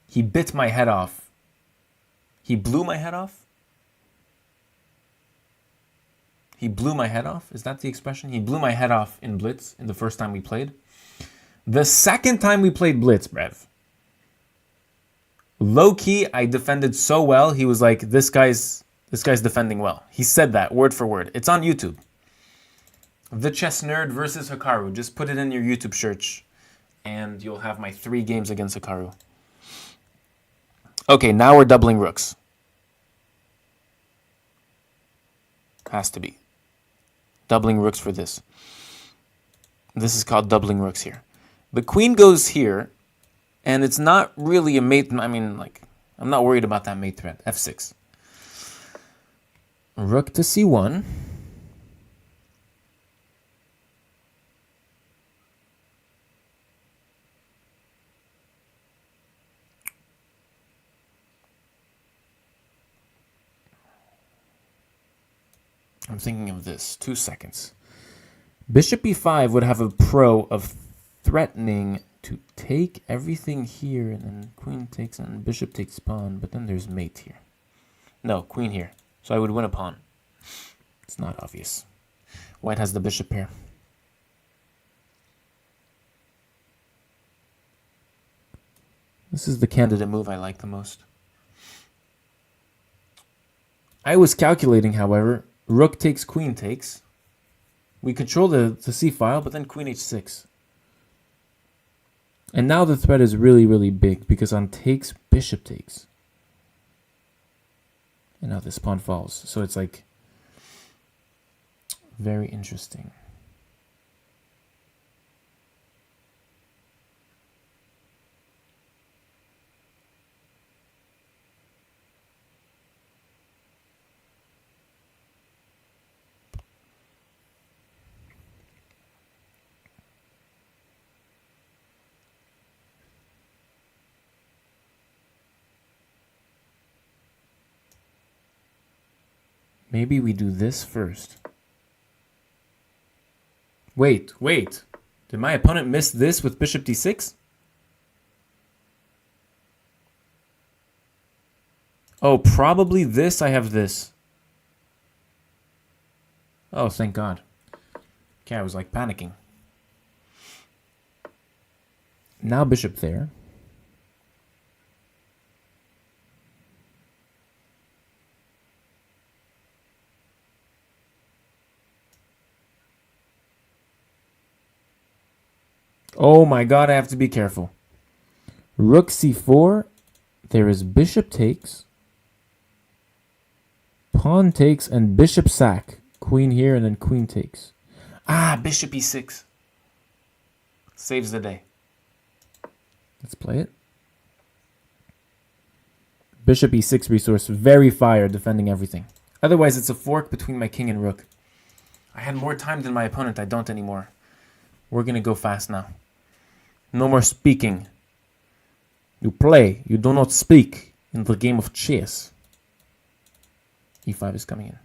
He bit my head off. He blew my head off? He blew my head off? Is that the expression? He blew my head off in Blitz in the first time we played. The second time we played Blitz, Brev, low-key, I defended so well, he was like, this guy's defending well. He said that word for word. It's on YouTube. The Chess Nerd versus Hikaru. Just put it in your YouTube search and you'll have my 3 games against Hikaru. Okay, now we're doubling rooks. Has to be. Doubling rooks for this. This is called doubling rooks here. The queen goes here, and it's not really a mate. I mean, like, I'm not worried about that mate threat. F6. Rook to c1. I'm thinking of this. 2 seconds. Bishop e5 would have a pro of threatening to take everything here, and then queen takes and bishop takes pawn, but then there's mate here. No, queen here. So I would win a pawn. It's not obvious. White has the bishop here. This is the candidate move I like the most. I was calculating, however, rook takes, queen takes. We control the c file, but then queen h6. And now the threat is really, really big, because on takes, bishop takes. And now this pawn falls. So it's like very interesting. Maybe we do this first. Wait. Did my opponent miss this with bishop d6? Oh, probably this. I have this. Oh, thank God. Okay, I was like panicking. Now bishop there. Oh my God, I have to be careful. Rook c4. There is bishop takes. Pawn takes and bishop sack. Queen here and then queen takes. Ah, bishop e6. Saves the day. Let's play it. Bishop e6 resource. Very fire, defending everything. Otherwise, it's a fork between my king and rook. I had more time than my opponent. I don't anymore. We're going to go fast now. No more speaking. You play. You do not speak in the game of chess. e5 is coming in.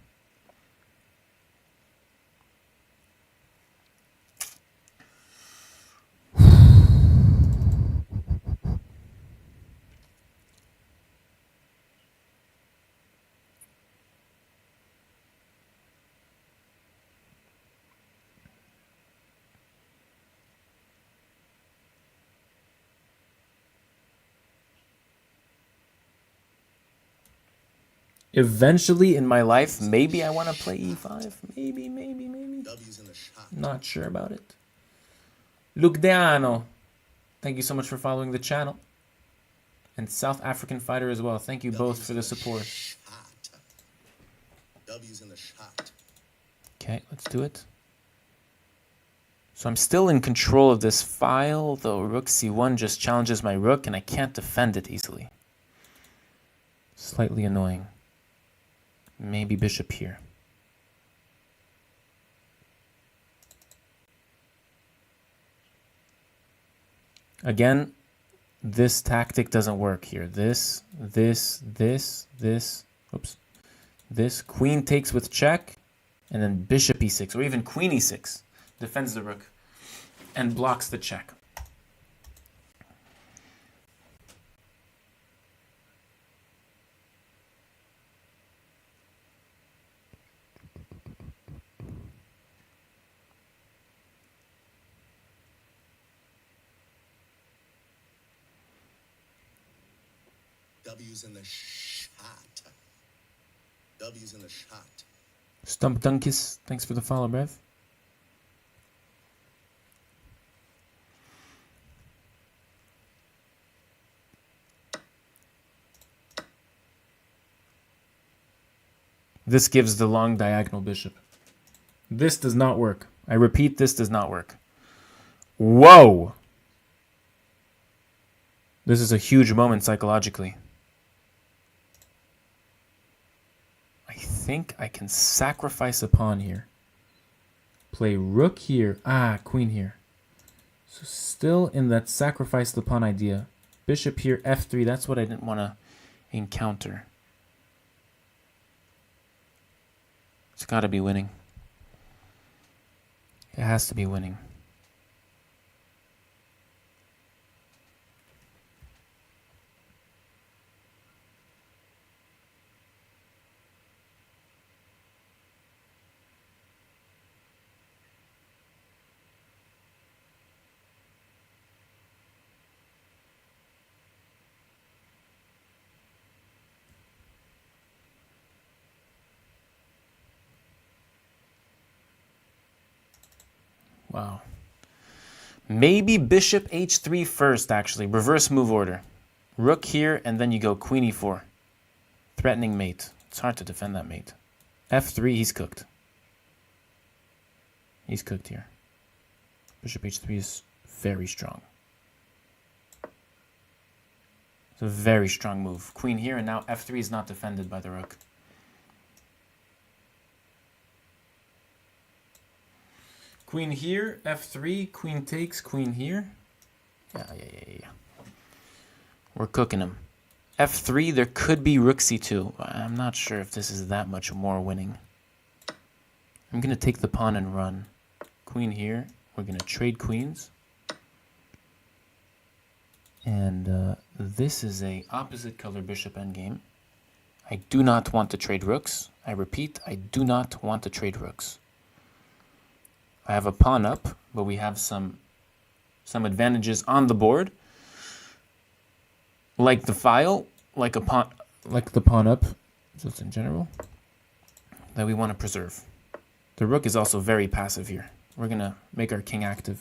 Eventually in my life, maybe I want to play e5. Maybe. W's in the shot. Not sure about it. Lugdeano, thank you so much for following the channel. And South African Fighter as well. Thank you both for the support. Shot. W's in the shot. Okay, let's do it. So I'm still in control of this file, though rook c1 just challenges my rook and I can't defend it easily. Slightly annoying. Maybe bishop here. Again, this tactic doesn't work here. This. Oops. This queen takes with check, and then bishop e6, or even queen e6 defends the rook and blocks the check. W's in the shot. W's in the shot. Stump Dunkis, thanks for the follow, Brev. This gives the long diagonal bishop. This does not work. I repeat, this does not work. Whoa! This is a huge moment psychologically. I think I can sacrifice a pawn here. Play rook here. Queen here. So still in that sacrifice the pawn idea. Bishop here, f3. That's what I didn't want to encounter. It's got to be winning. It has to be winning. Wow. Maybe bishop h3 first, actually. Reverse move order. Rook here, and then you go queen e4. Threatening mate. It's hard to defend that mate. f3, he's cooked. He's cooked here. Bishop h3 is very strong. It's a very strong move. Queen here, and now f3 is not defended by the rook. Queen here, f3, queen takes, queen here. Yeah. We're cooking him. f3, there could be rook c2. I'm not sure if this is that much more winning. I'm going to take the pawn and run. Queen here. We're going to trade queens. And this is a opposite color bishop endgame. I do not want to trade rooks. I repeat, I do not want to trade rooks. I have a pawn up, but we have some advantages on the board, like the file, like the pawn up, just in general, that we want to preserve. The rook is also very passive here. We're gonna make our king active.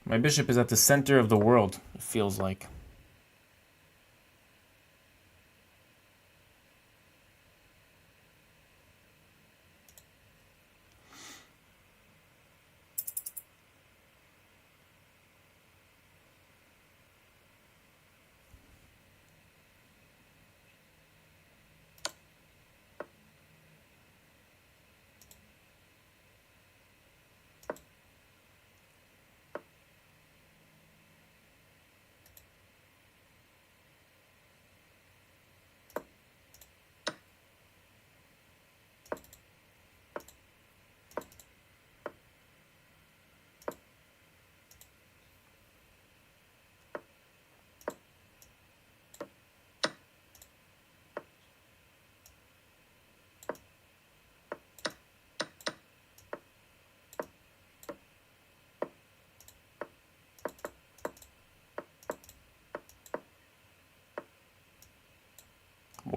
My bishop is at the center of the world, it feels like.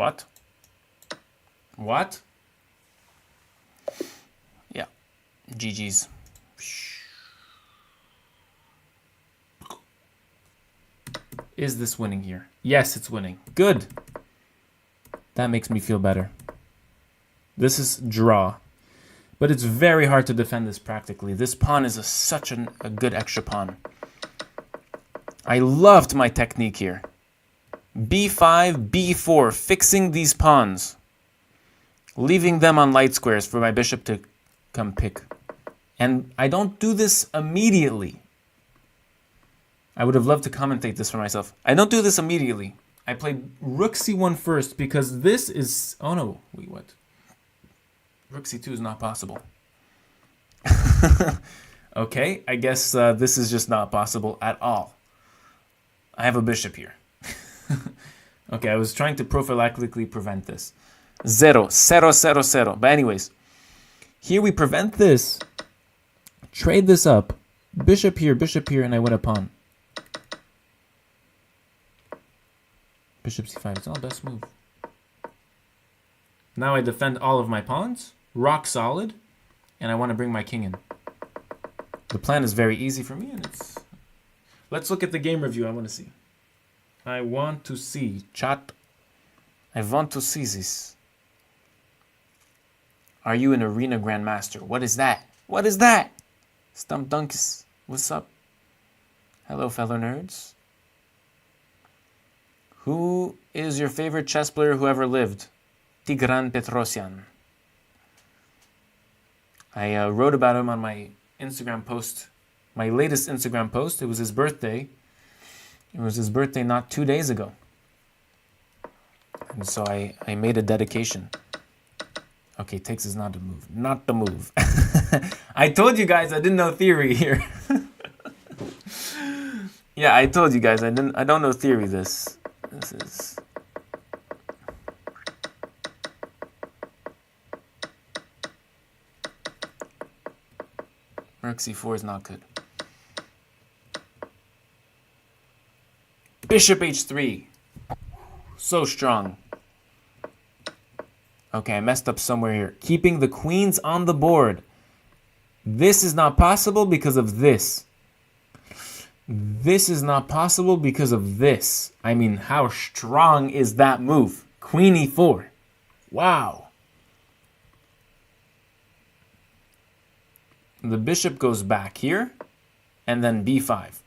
What? What? Yeah. GG's. Is this winning here? Yes, it's winning. Good. That makes me feel better. This is draw. But it's very hard to defend this practically. This pawn is such a good extra pawn. I loved my technique here. B5, B4, fixing these pawns. Leaving them on light squares for my bishop to come pick. And I don't do this immediately. I would have loved to commentate this for myself. I don't do this immediately. I played rook c1 first because this is... Oh no, wait, what? Rook c2 is not possible. Okay, I guess this is just not possible at all. I have a bishop here. Okay, I was trying to prophylactically prevent this. 0, 0, 0, 0. But anyways, here we prevent this. Trade this up. Bishop here, and I win a pawn. Bishop c5, it's not the best move. Now I defend all of my pawns. Rock solid. And I want to bring my king in. The plan is very easy for me, and it's... Let's look at the game review. I want to see. I want to see. Chat. I want to see this. Are you an arena grandmaster? What is that? What is that? Stump Dunkus. What's up? Hello, fellow nerds. Who is your favorite chess player who ever lived? Tigran Petrosyan. I wrote about him on my Instagram post, my latest Instagram post. It was his birthday. It was his birthday not 2 days ago. And so I made a dedication. Okay, takes is not the move. Not the move. I told you guys I didn't know theory here. Yeah, I told you guys I don't know theory this is... Rook c4 is not good. Bishop h3. So strong. Okay, I messed up somewhere here. Keeping the queens on the board. This is not possible because of this. This is not possible because of this. I mean, how strong is that move? Queen e4. Wow. The bishop goes back here, and then b5.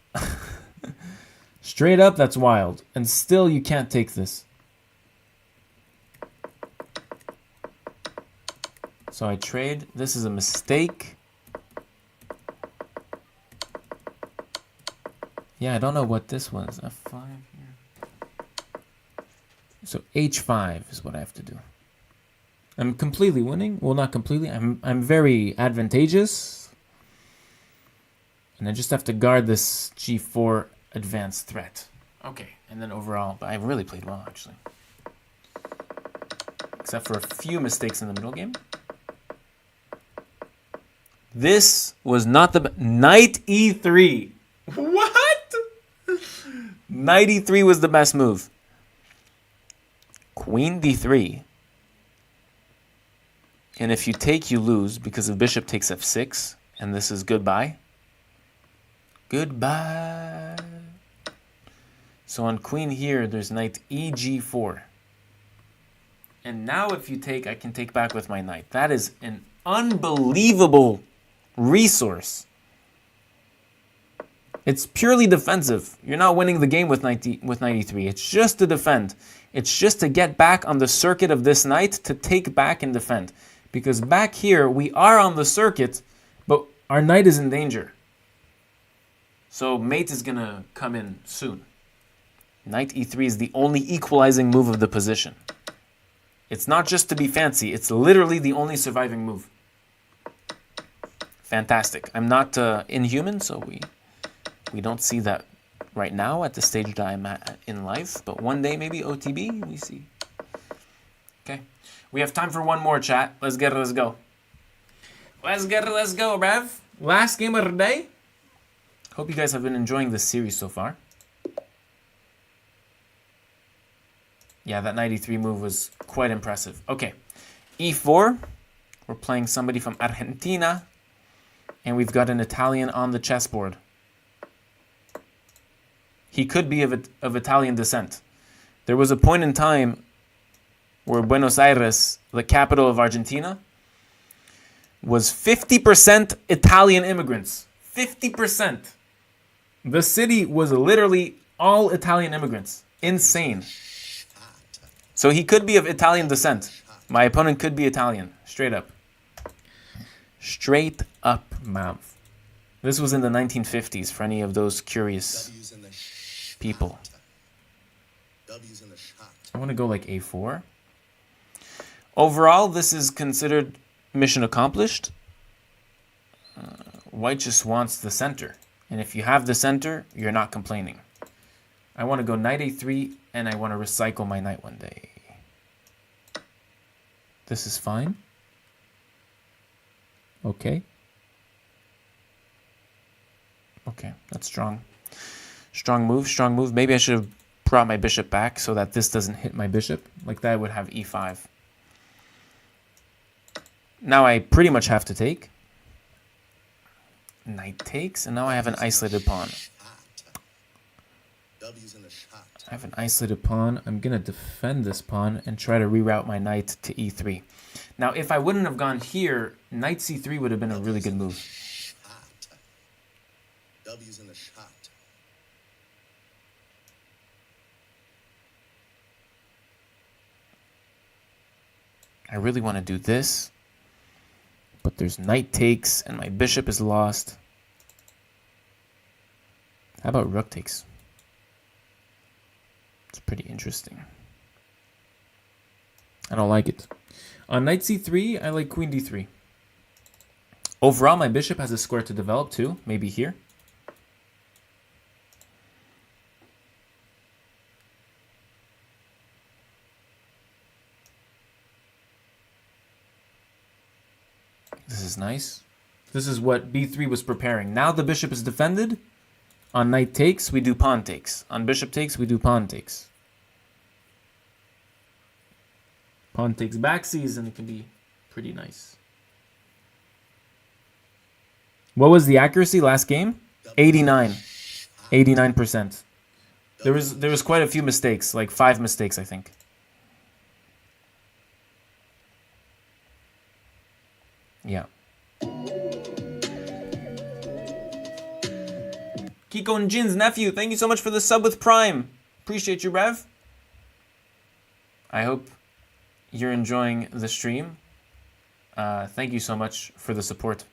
Straight up, that's wild. And still, you can't take this. So I trade. This is a mistake. Yeah, I don't know what this was. F5 here. So h5 is what I have to do. I'm completely winning. Well, not completely. I'm very advantageous. And I just have to guard this g4 advanced threat. Okay, and then overall, but I really played well, actually. Except for a few mistakes in the middle game. This was not the... Knight e3. What? Knight e3 was the best move. Queen d3. And if you take, you lose because the bishop takes f6. And this is goodbye. Goodbye. So on queen here, there's knight eg4. And now if you take, I can take back with my knight. That is an unbelievable resource. It's purely defensive. You're not winning the game with knight e3. It's just to defend. It's just to get back on the circuit of this knight to take back and defend. Because back here, we are on the circuit, but our knight is in danger. So mate is going to come in soon. Knight e3 is the only equalizing move of the position. It's not just to be fancy. It's literally the only surviving move. Fantastic. I'm not inhuman, so we don't see that right now at the stage that I'm at in life. But one day, maybe OTB, we see. Okay. We have time for one more, chat. Let's go. Let's go, bruv. Last game of the day. Hope you guys have been enjoying this series so far. Yeah, that knight e3 move was quite impressive. Okay, e4. We're playing somebody from Argentina, and we've got an Italian on the chessboard. He could be of Italian descent. There was a point in time where Buenos Aires, the capital of Argentina, was 50% Italian immigrants. 50%. The city was literally all Italian immigrants. Insane. So he could be of Italian descent. My opponent could be Italian. Straight up. Straight up, Mav. This was in the 1950s for any of those curious people. I want to go like a4. Overall, this is considered mission accomplished. White just wants the center. And if you have the center, you're not complaining. I want to go knight a3, and I want to recycle my knight one day. This is fine. Okay. Okay, that's strong. Strong move, strong move. Maybe I should have brought my bishop back so that this doesn't hit my bishop. Like that, I would have e5. Now I pretty much have to take. Knight takes, and now I have an isolated pawn. I have an isolated pawn. I'm going to defend this pawn and try to reroute my knight to e3. Now, if I wouldn't have gone here, knight c3 would have been a really good move. W's in the shot. I really want to do this, but there's knight takes, and my bishop is lost. How about rook takes? It's pretty interesting. I don't like it. On knight c3, I like queen d3. Overall, my bishop has a square to develop too, maybe here. This is nice. This is what b3 was preparing. Now the bishop is defended. On knight takes, we do pawn takes. On bishop takes, we do pawn takes. Pawn takes backsies, and it can be pretty nice. What was the accuracy last game? 89. 89%. There was quite a few mistakes, like 5 mistakes, I think. Yeah. Kiko and Jin's nephew, thank you so much for the sub with Prime. Appreciate you, Rev. I hope you're enjoying the stream. Thank you so much for the support.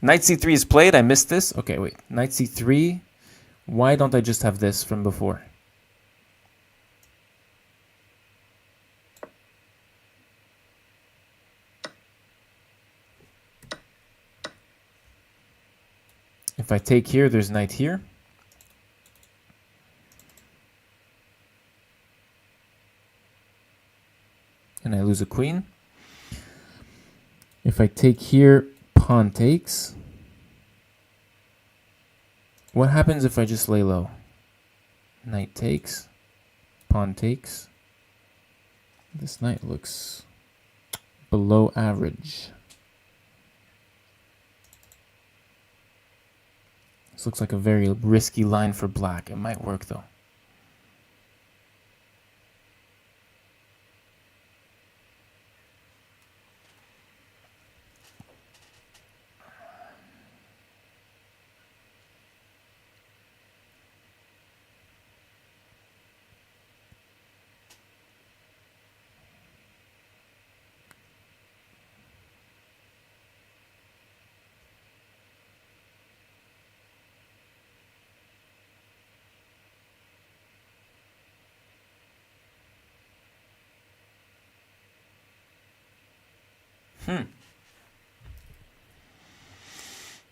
Knight c3 is played. I missed this. Okay, wait. Knight c3. Why don't I just have this from before? If I take here, there's knight here. And I lose a queen. If I take here, pawn takes. What happens if I just lay low? Knight takes, pawn takes. This knight looks below average. This looks like a very risky line for black. It might work though.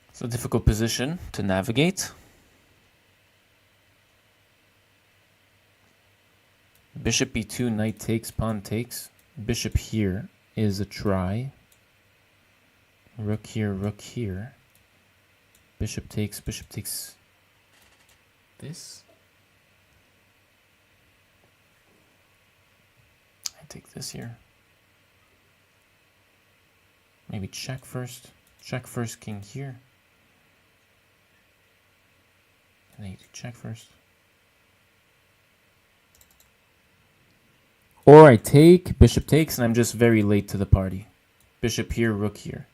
It's a difficult position to navigate. Bishop b2, knight takes, pawn takes. Bishop here is a try. Rook here, rook here. Bishop takes this. I take this here. Maybe check first. Check first, king here. And then you do check first. Or I take, bishop takes, and I'm just very late to the party. Bishop here, rook here.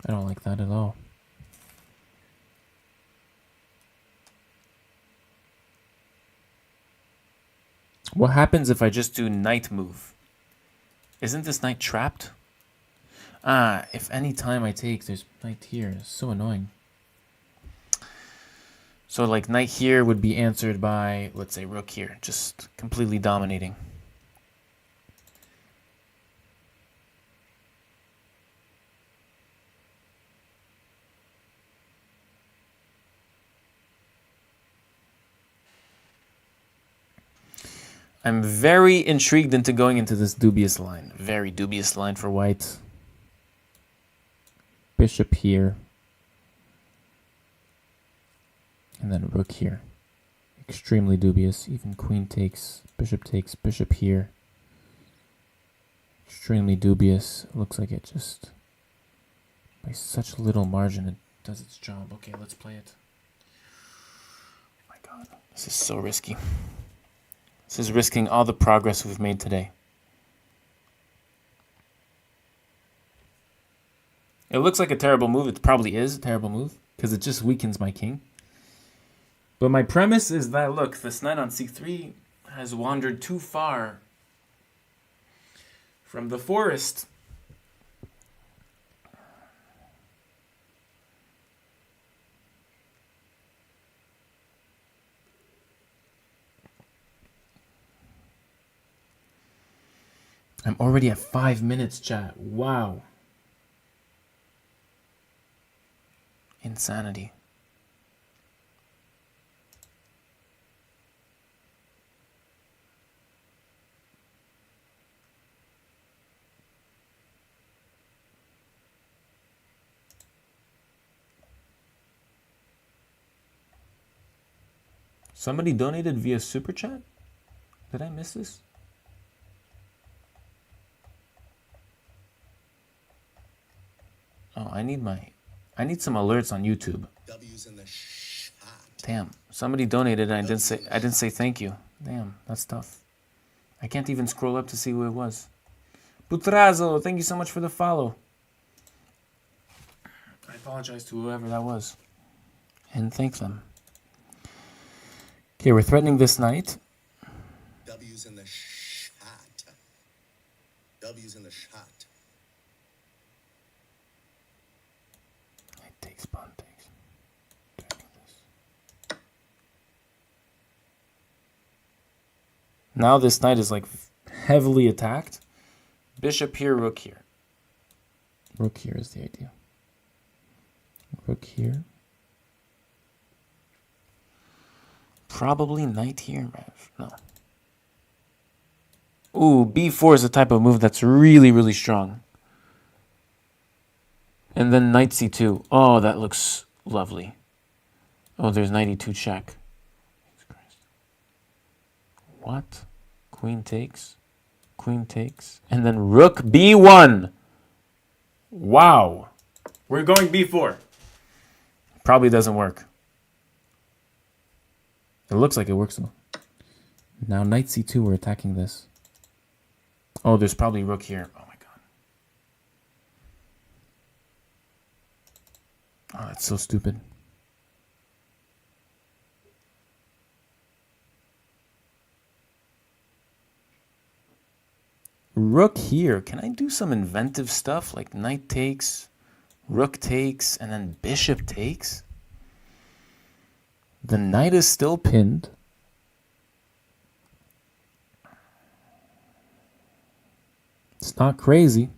I don't like that at all. What happens if I just do knight move? Isn't this knight trapped? Ah, if any time I take, there's knight here. It's so annoying. So like knight here would be answered by, let's say, rook here. Just completely dominating. I'm very intrigued into going into this dubious line. Very dubious line for white. Bishop here. And then rook here. Extremely dubious. Even queen takes, bishop here. Extremely dubious. It looks like it just, by such little margin, it does its job. Okay, let's play it. Oh my god, this is so risky. This is risking all the progress we've made today. It looks like a terrible move. It probably is a terrible move because it just weakens my king. But my premise is that, look, this knight on c3 has wandered too far from the forest. I'm already at 5 minutes, chat. Wow. Insanity. Somebody donated via super chat? Did I miss this? Oh, I need some alerts on YouTube. W's in the shot. Damn, somebody donated and I didn't say thank you. Damn, that's tough. I can't even scroll up to see who it was. Putrazo, thank you so much for the follow. I apologize to whoever that was. And thank them. Okay, we're threatening this knight. W's in the shot. W's in the shot. Knight takes, pawn takes. Now this knight is like heavily attacked. Bishop here, rook here. Rook here is the idea. Rook here. Probably knight here, Rev. No. Ooh, b4 is a type of move that's really, really strong. And then knight c2. Oh, that looks lovely. Oh, there's knight e2 check. What? Queen takes. Queen takes. And then rook b1. Wow. We're going b4. Probably doesn't work. It looks like it works though. Now knight c2, we're attacking this. Oh, there's probably rook here. Oh my god. Oh, that's so stupid. Rook here. Can I do some inventive stuff like knight takes, rook takes, and then bishop takes? The knight is still pinned. It's not crazy.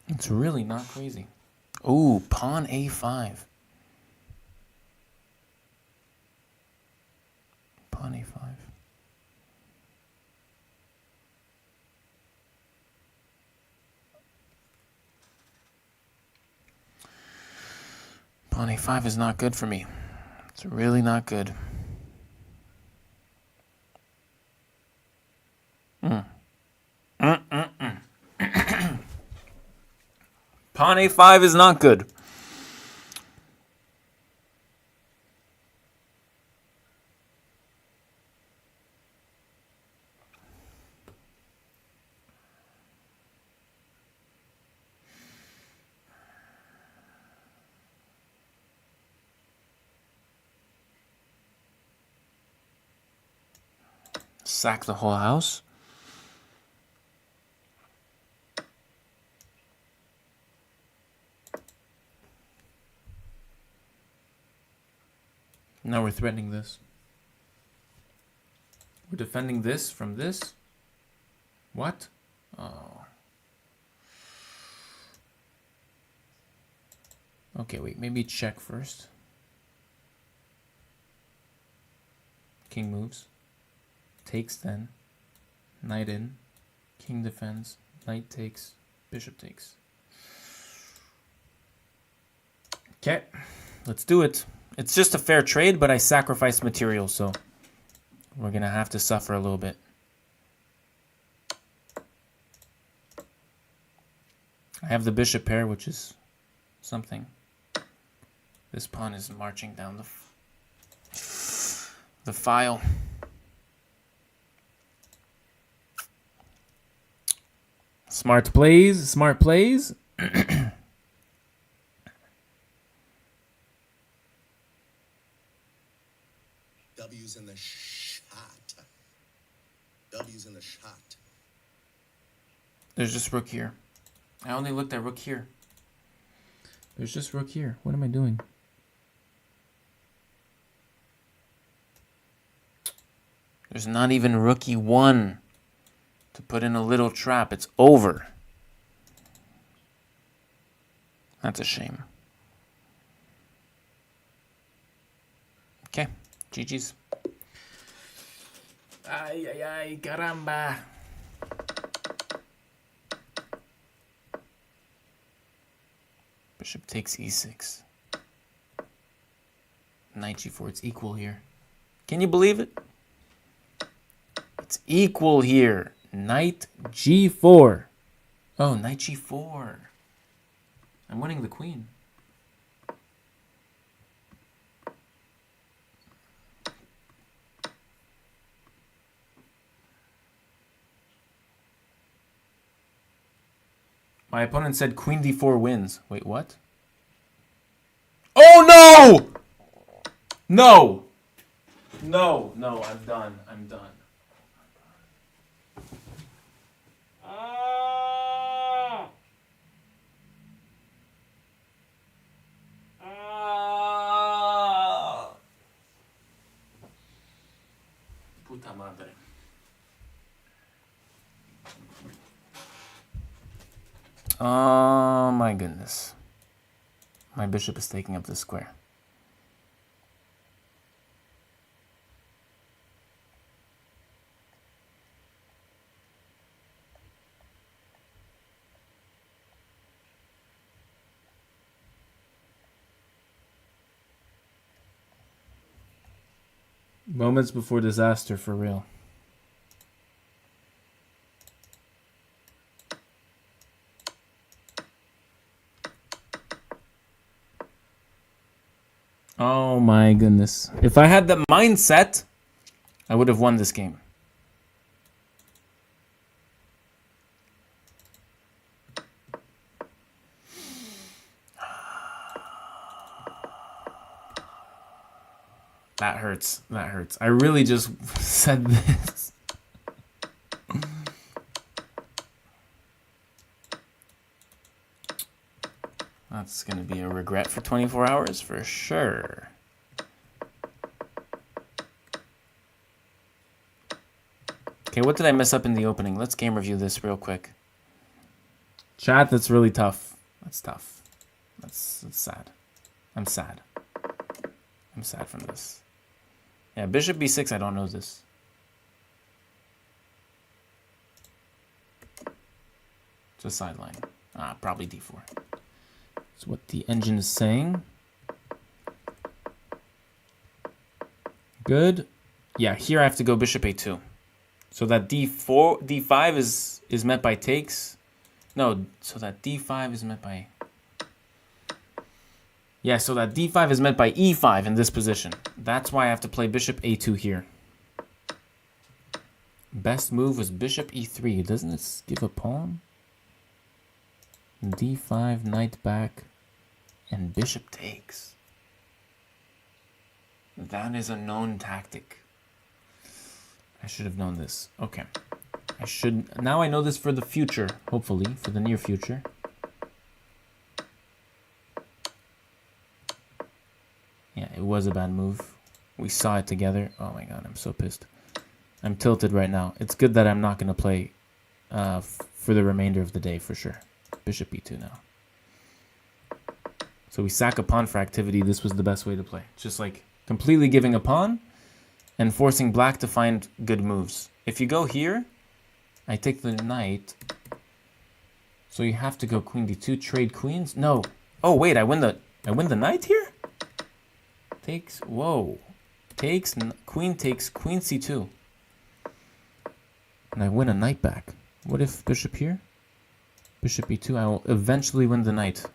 It's really not crazy. Ooh, pawn a5. Pawn a5. Pawn a5 is not good for me. It's really not good. Pawn a5 is not good. Sack the whole house. Now we're threatening this. We're defending this from this. What? Oh. Okay, wait. Maybe check first. King moves. Takes then. Knight in. King defends. Knight takes. Bishop takes. Okay. Let's do it. It's just a fair trade, but I sacrificed material, so we're going to have to suffer a little bit. I have the bishop pair, which is something. This pawn is marching down the file. Smart plays, smart plays. W's in the shot. W's in the shot. There's just rook here. I only looked at rook here. There's just rook here. What am I doing? There's not even rook e1 to put in a little trap. It's over. That's a shame. Okay, GG's. Ay, ay, ay, caramba. Bishop takes e6. Knight g4. It's equal here. Can you believe it? It's equal here. Knight g4. Oh, knight g4. I'm winning the queen. My opponent said queen d4 wins. Wait, what? Oh, no! No! No, no, I'm done. I'm done. Puta madre. Oh my goodness. My bishop is taking up this square. Moments before disaster, for real. Oh my goodness. If I had that mindset, I would have won this game. That hurts. That hurts. I really just said this. That's going to be a regret for 24 hours for sure. Okay, what did I mess up in the opening? Let's game review this real quick. Chat, that's really tough. That's tough. That's sad. I'm sad. I'm sad from this. Yeah, bishop b6, I don't know this. It's a sideline. Probably d4. That's what the engine is saying. Good. Yeah, here I have to go bishop a2. So that d5 is met by takes. No, so that d5 is met by Yeah, so that d5 is met by e5 in this position. That's why I have to play bishop a2 here. Best move was bishop e3. Doesn't this give a pawn? d5, knight back, and bishop takes. That is a known tactic. I should have known this. Okay. Now I know this for the future, hopefully, for the near future. Yeah, it was a bad move. We saw it together. Oh my god, I'm so pissed. I'm tilted right now. It's good that I'm not going to play for the remainder of the day for sure. Bishop e2 now. So we sack a pawn for activity. This was the best way to play. Just like completely giving a pawn and forcing black to find good moves. If you go here, I take the knight. So you have to go queen d2, trade queens. No. Oh wait, I win the knight here? Takes, whoa. Takes, queen c2. And I win a knight back. What if bishop here? Bishop e2, I will eventually win the knight.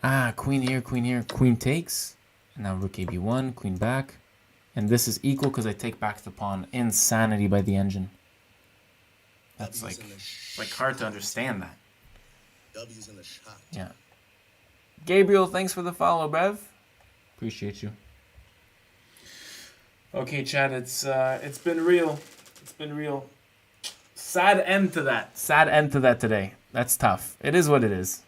Ah, queen here, queen takes. And now rook ab1, queen back. And this is equal because I take back the pawn. Insanity by the engine. That's like hard to understand that. W's in the shot. Yeah. Gabriel, thanks for the follow, Bev. Appreciate you. Okay, Chad, it's been real. It's been real. Sad end to that. Sad end to that today. That's tough. It is what it is.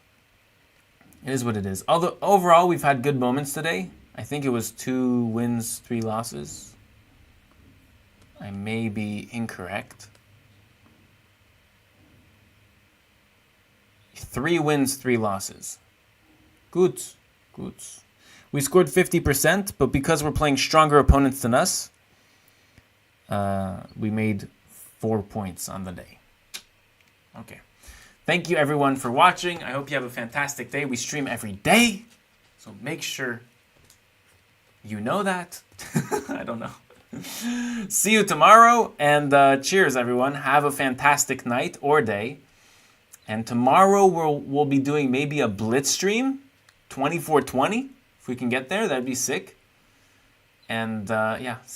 It is what it is. Although overall we've had good moments today. I think it was 2 wins, 3 losses. I may be incorrect. 3 wins, 3 losses. Good. Good. We scored 50%, but because we're playing stronger opponents than us, we made 4 points on the day. Okay. Thank you, everyone, for watching. I hope you have a fantastic day. We stream every day, so make sure you know that. I don't know. See you tomorrow, and cheers, everyone. Have a fantastic night or day. And tomorrow we'll be doing maybe a blitz stream, 24/20. If we can get there, that'd be sick. And yeah.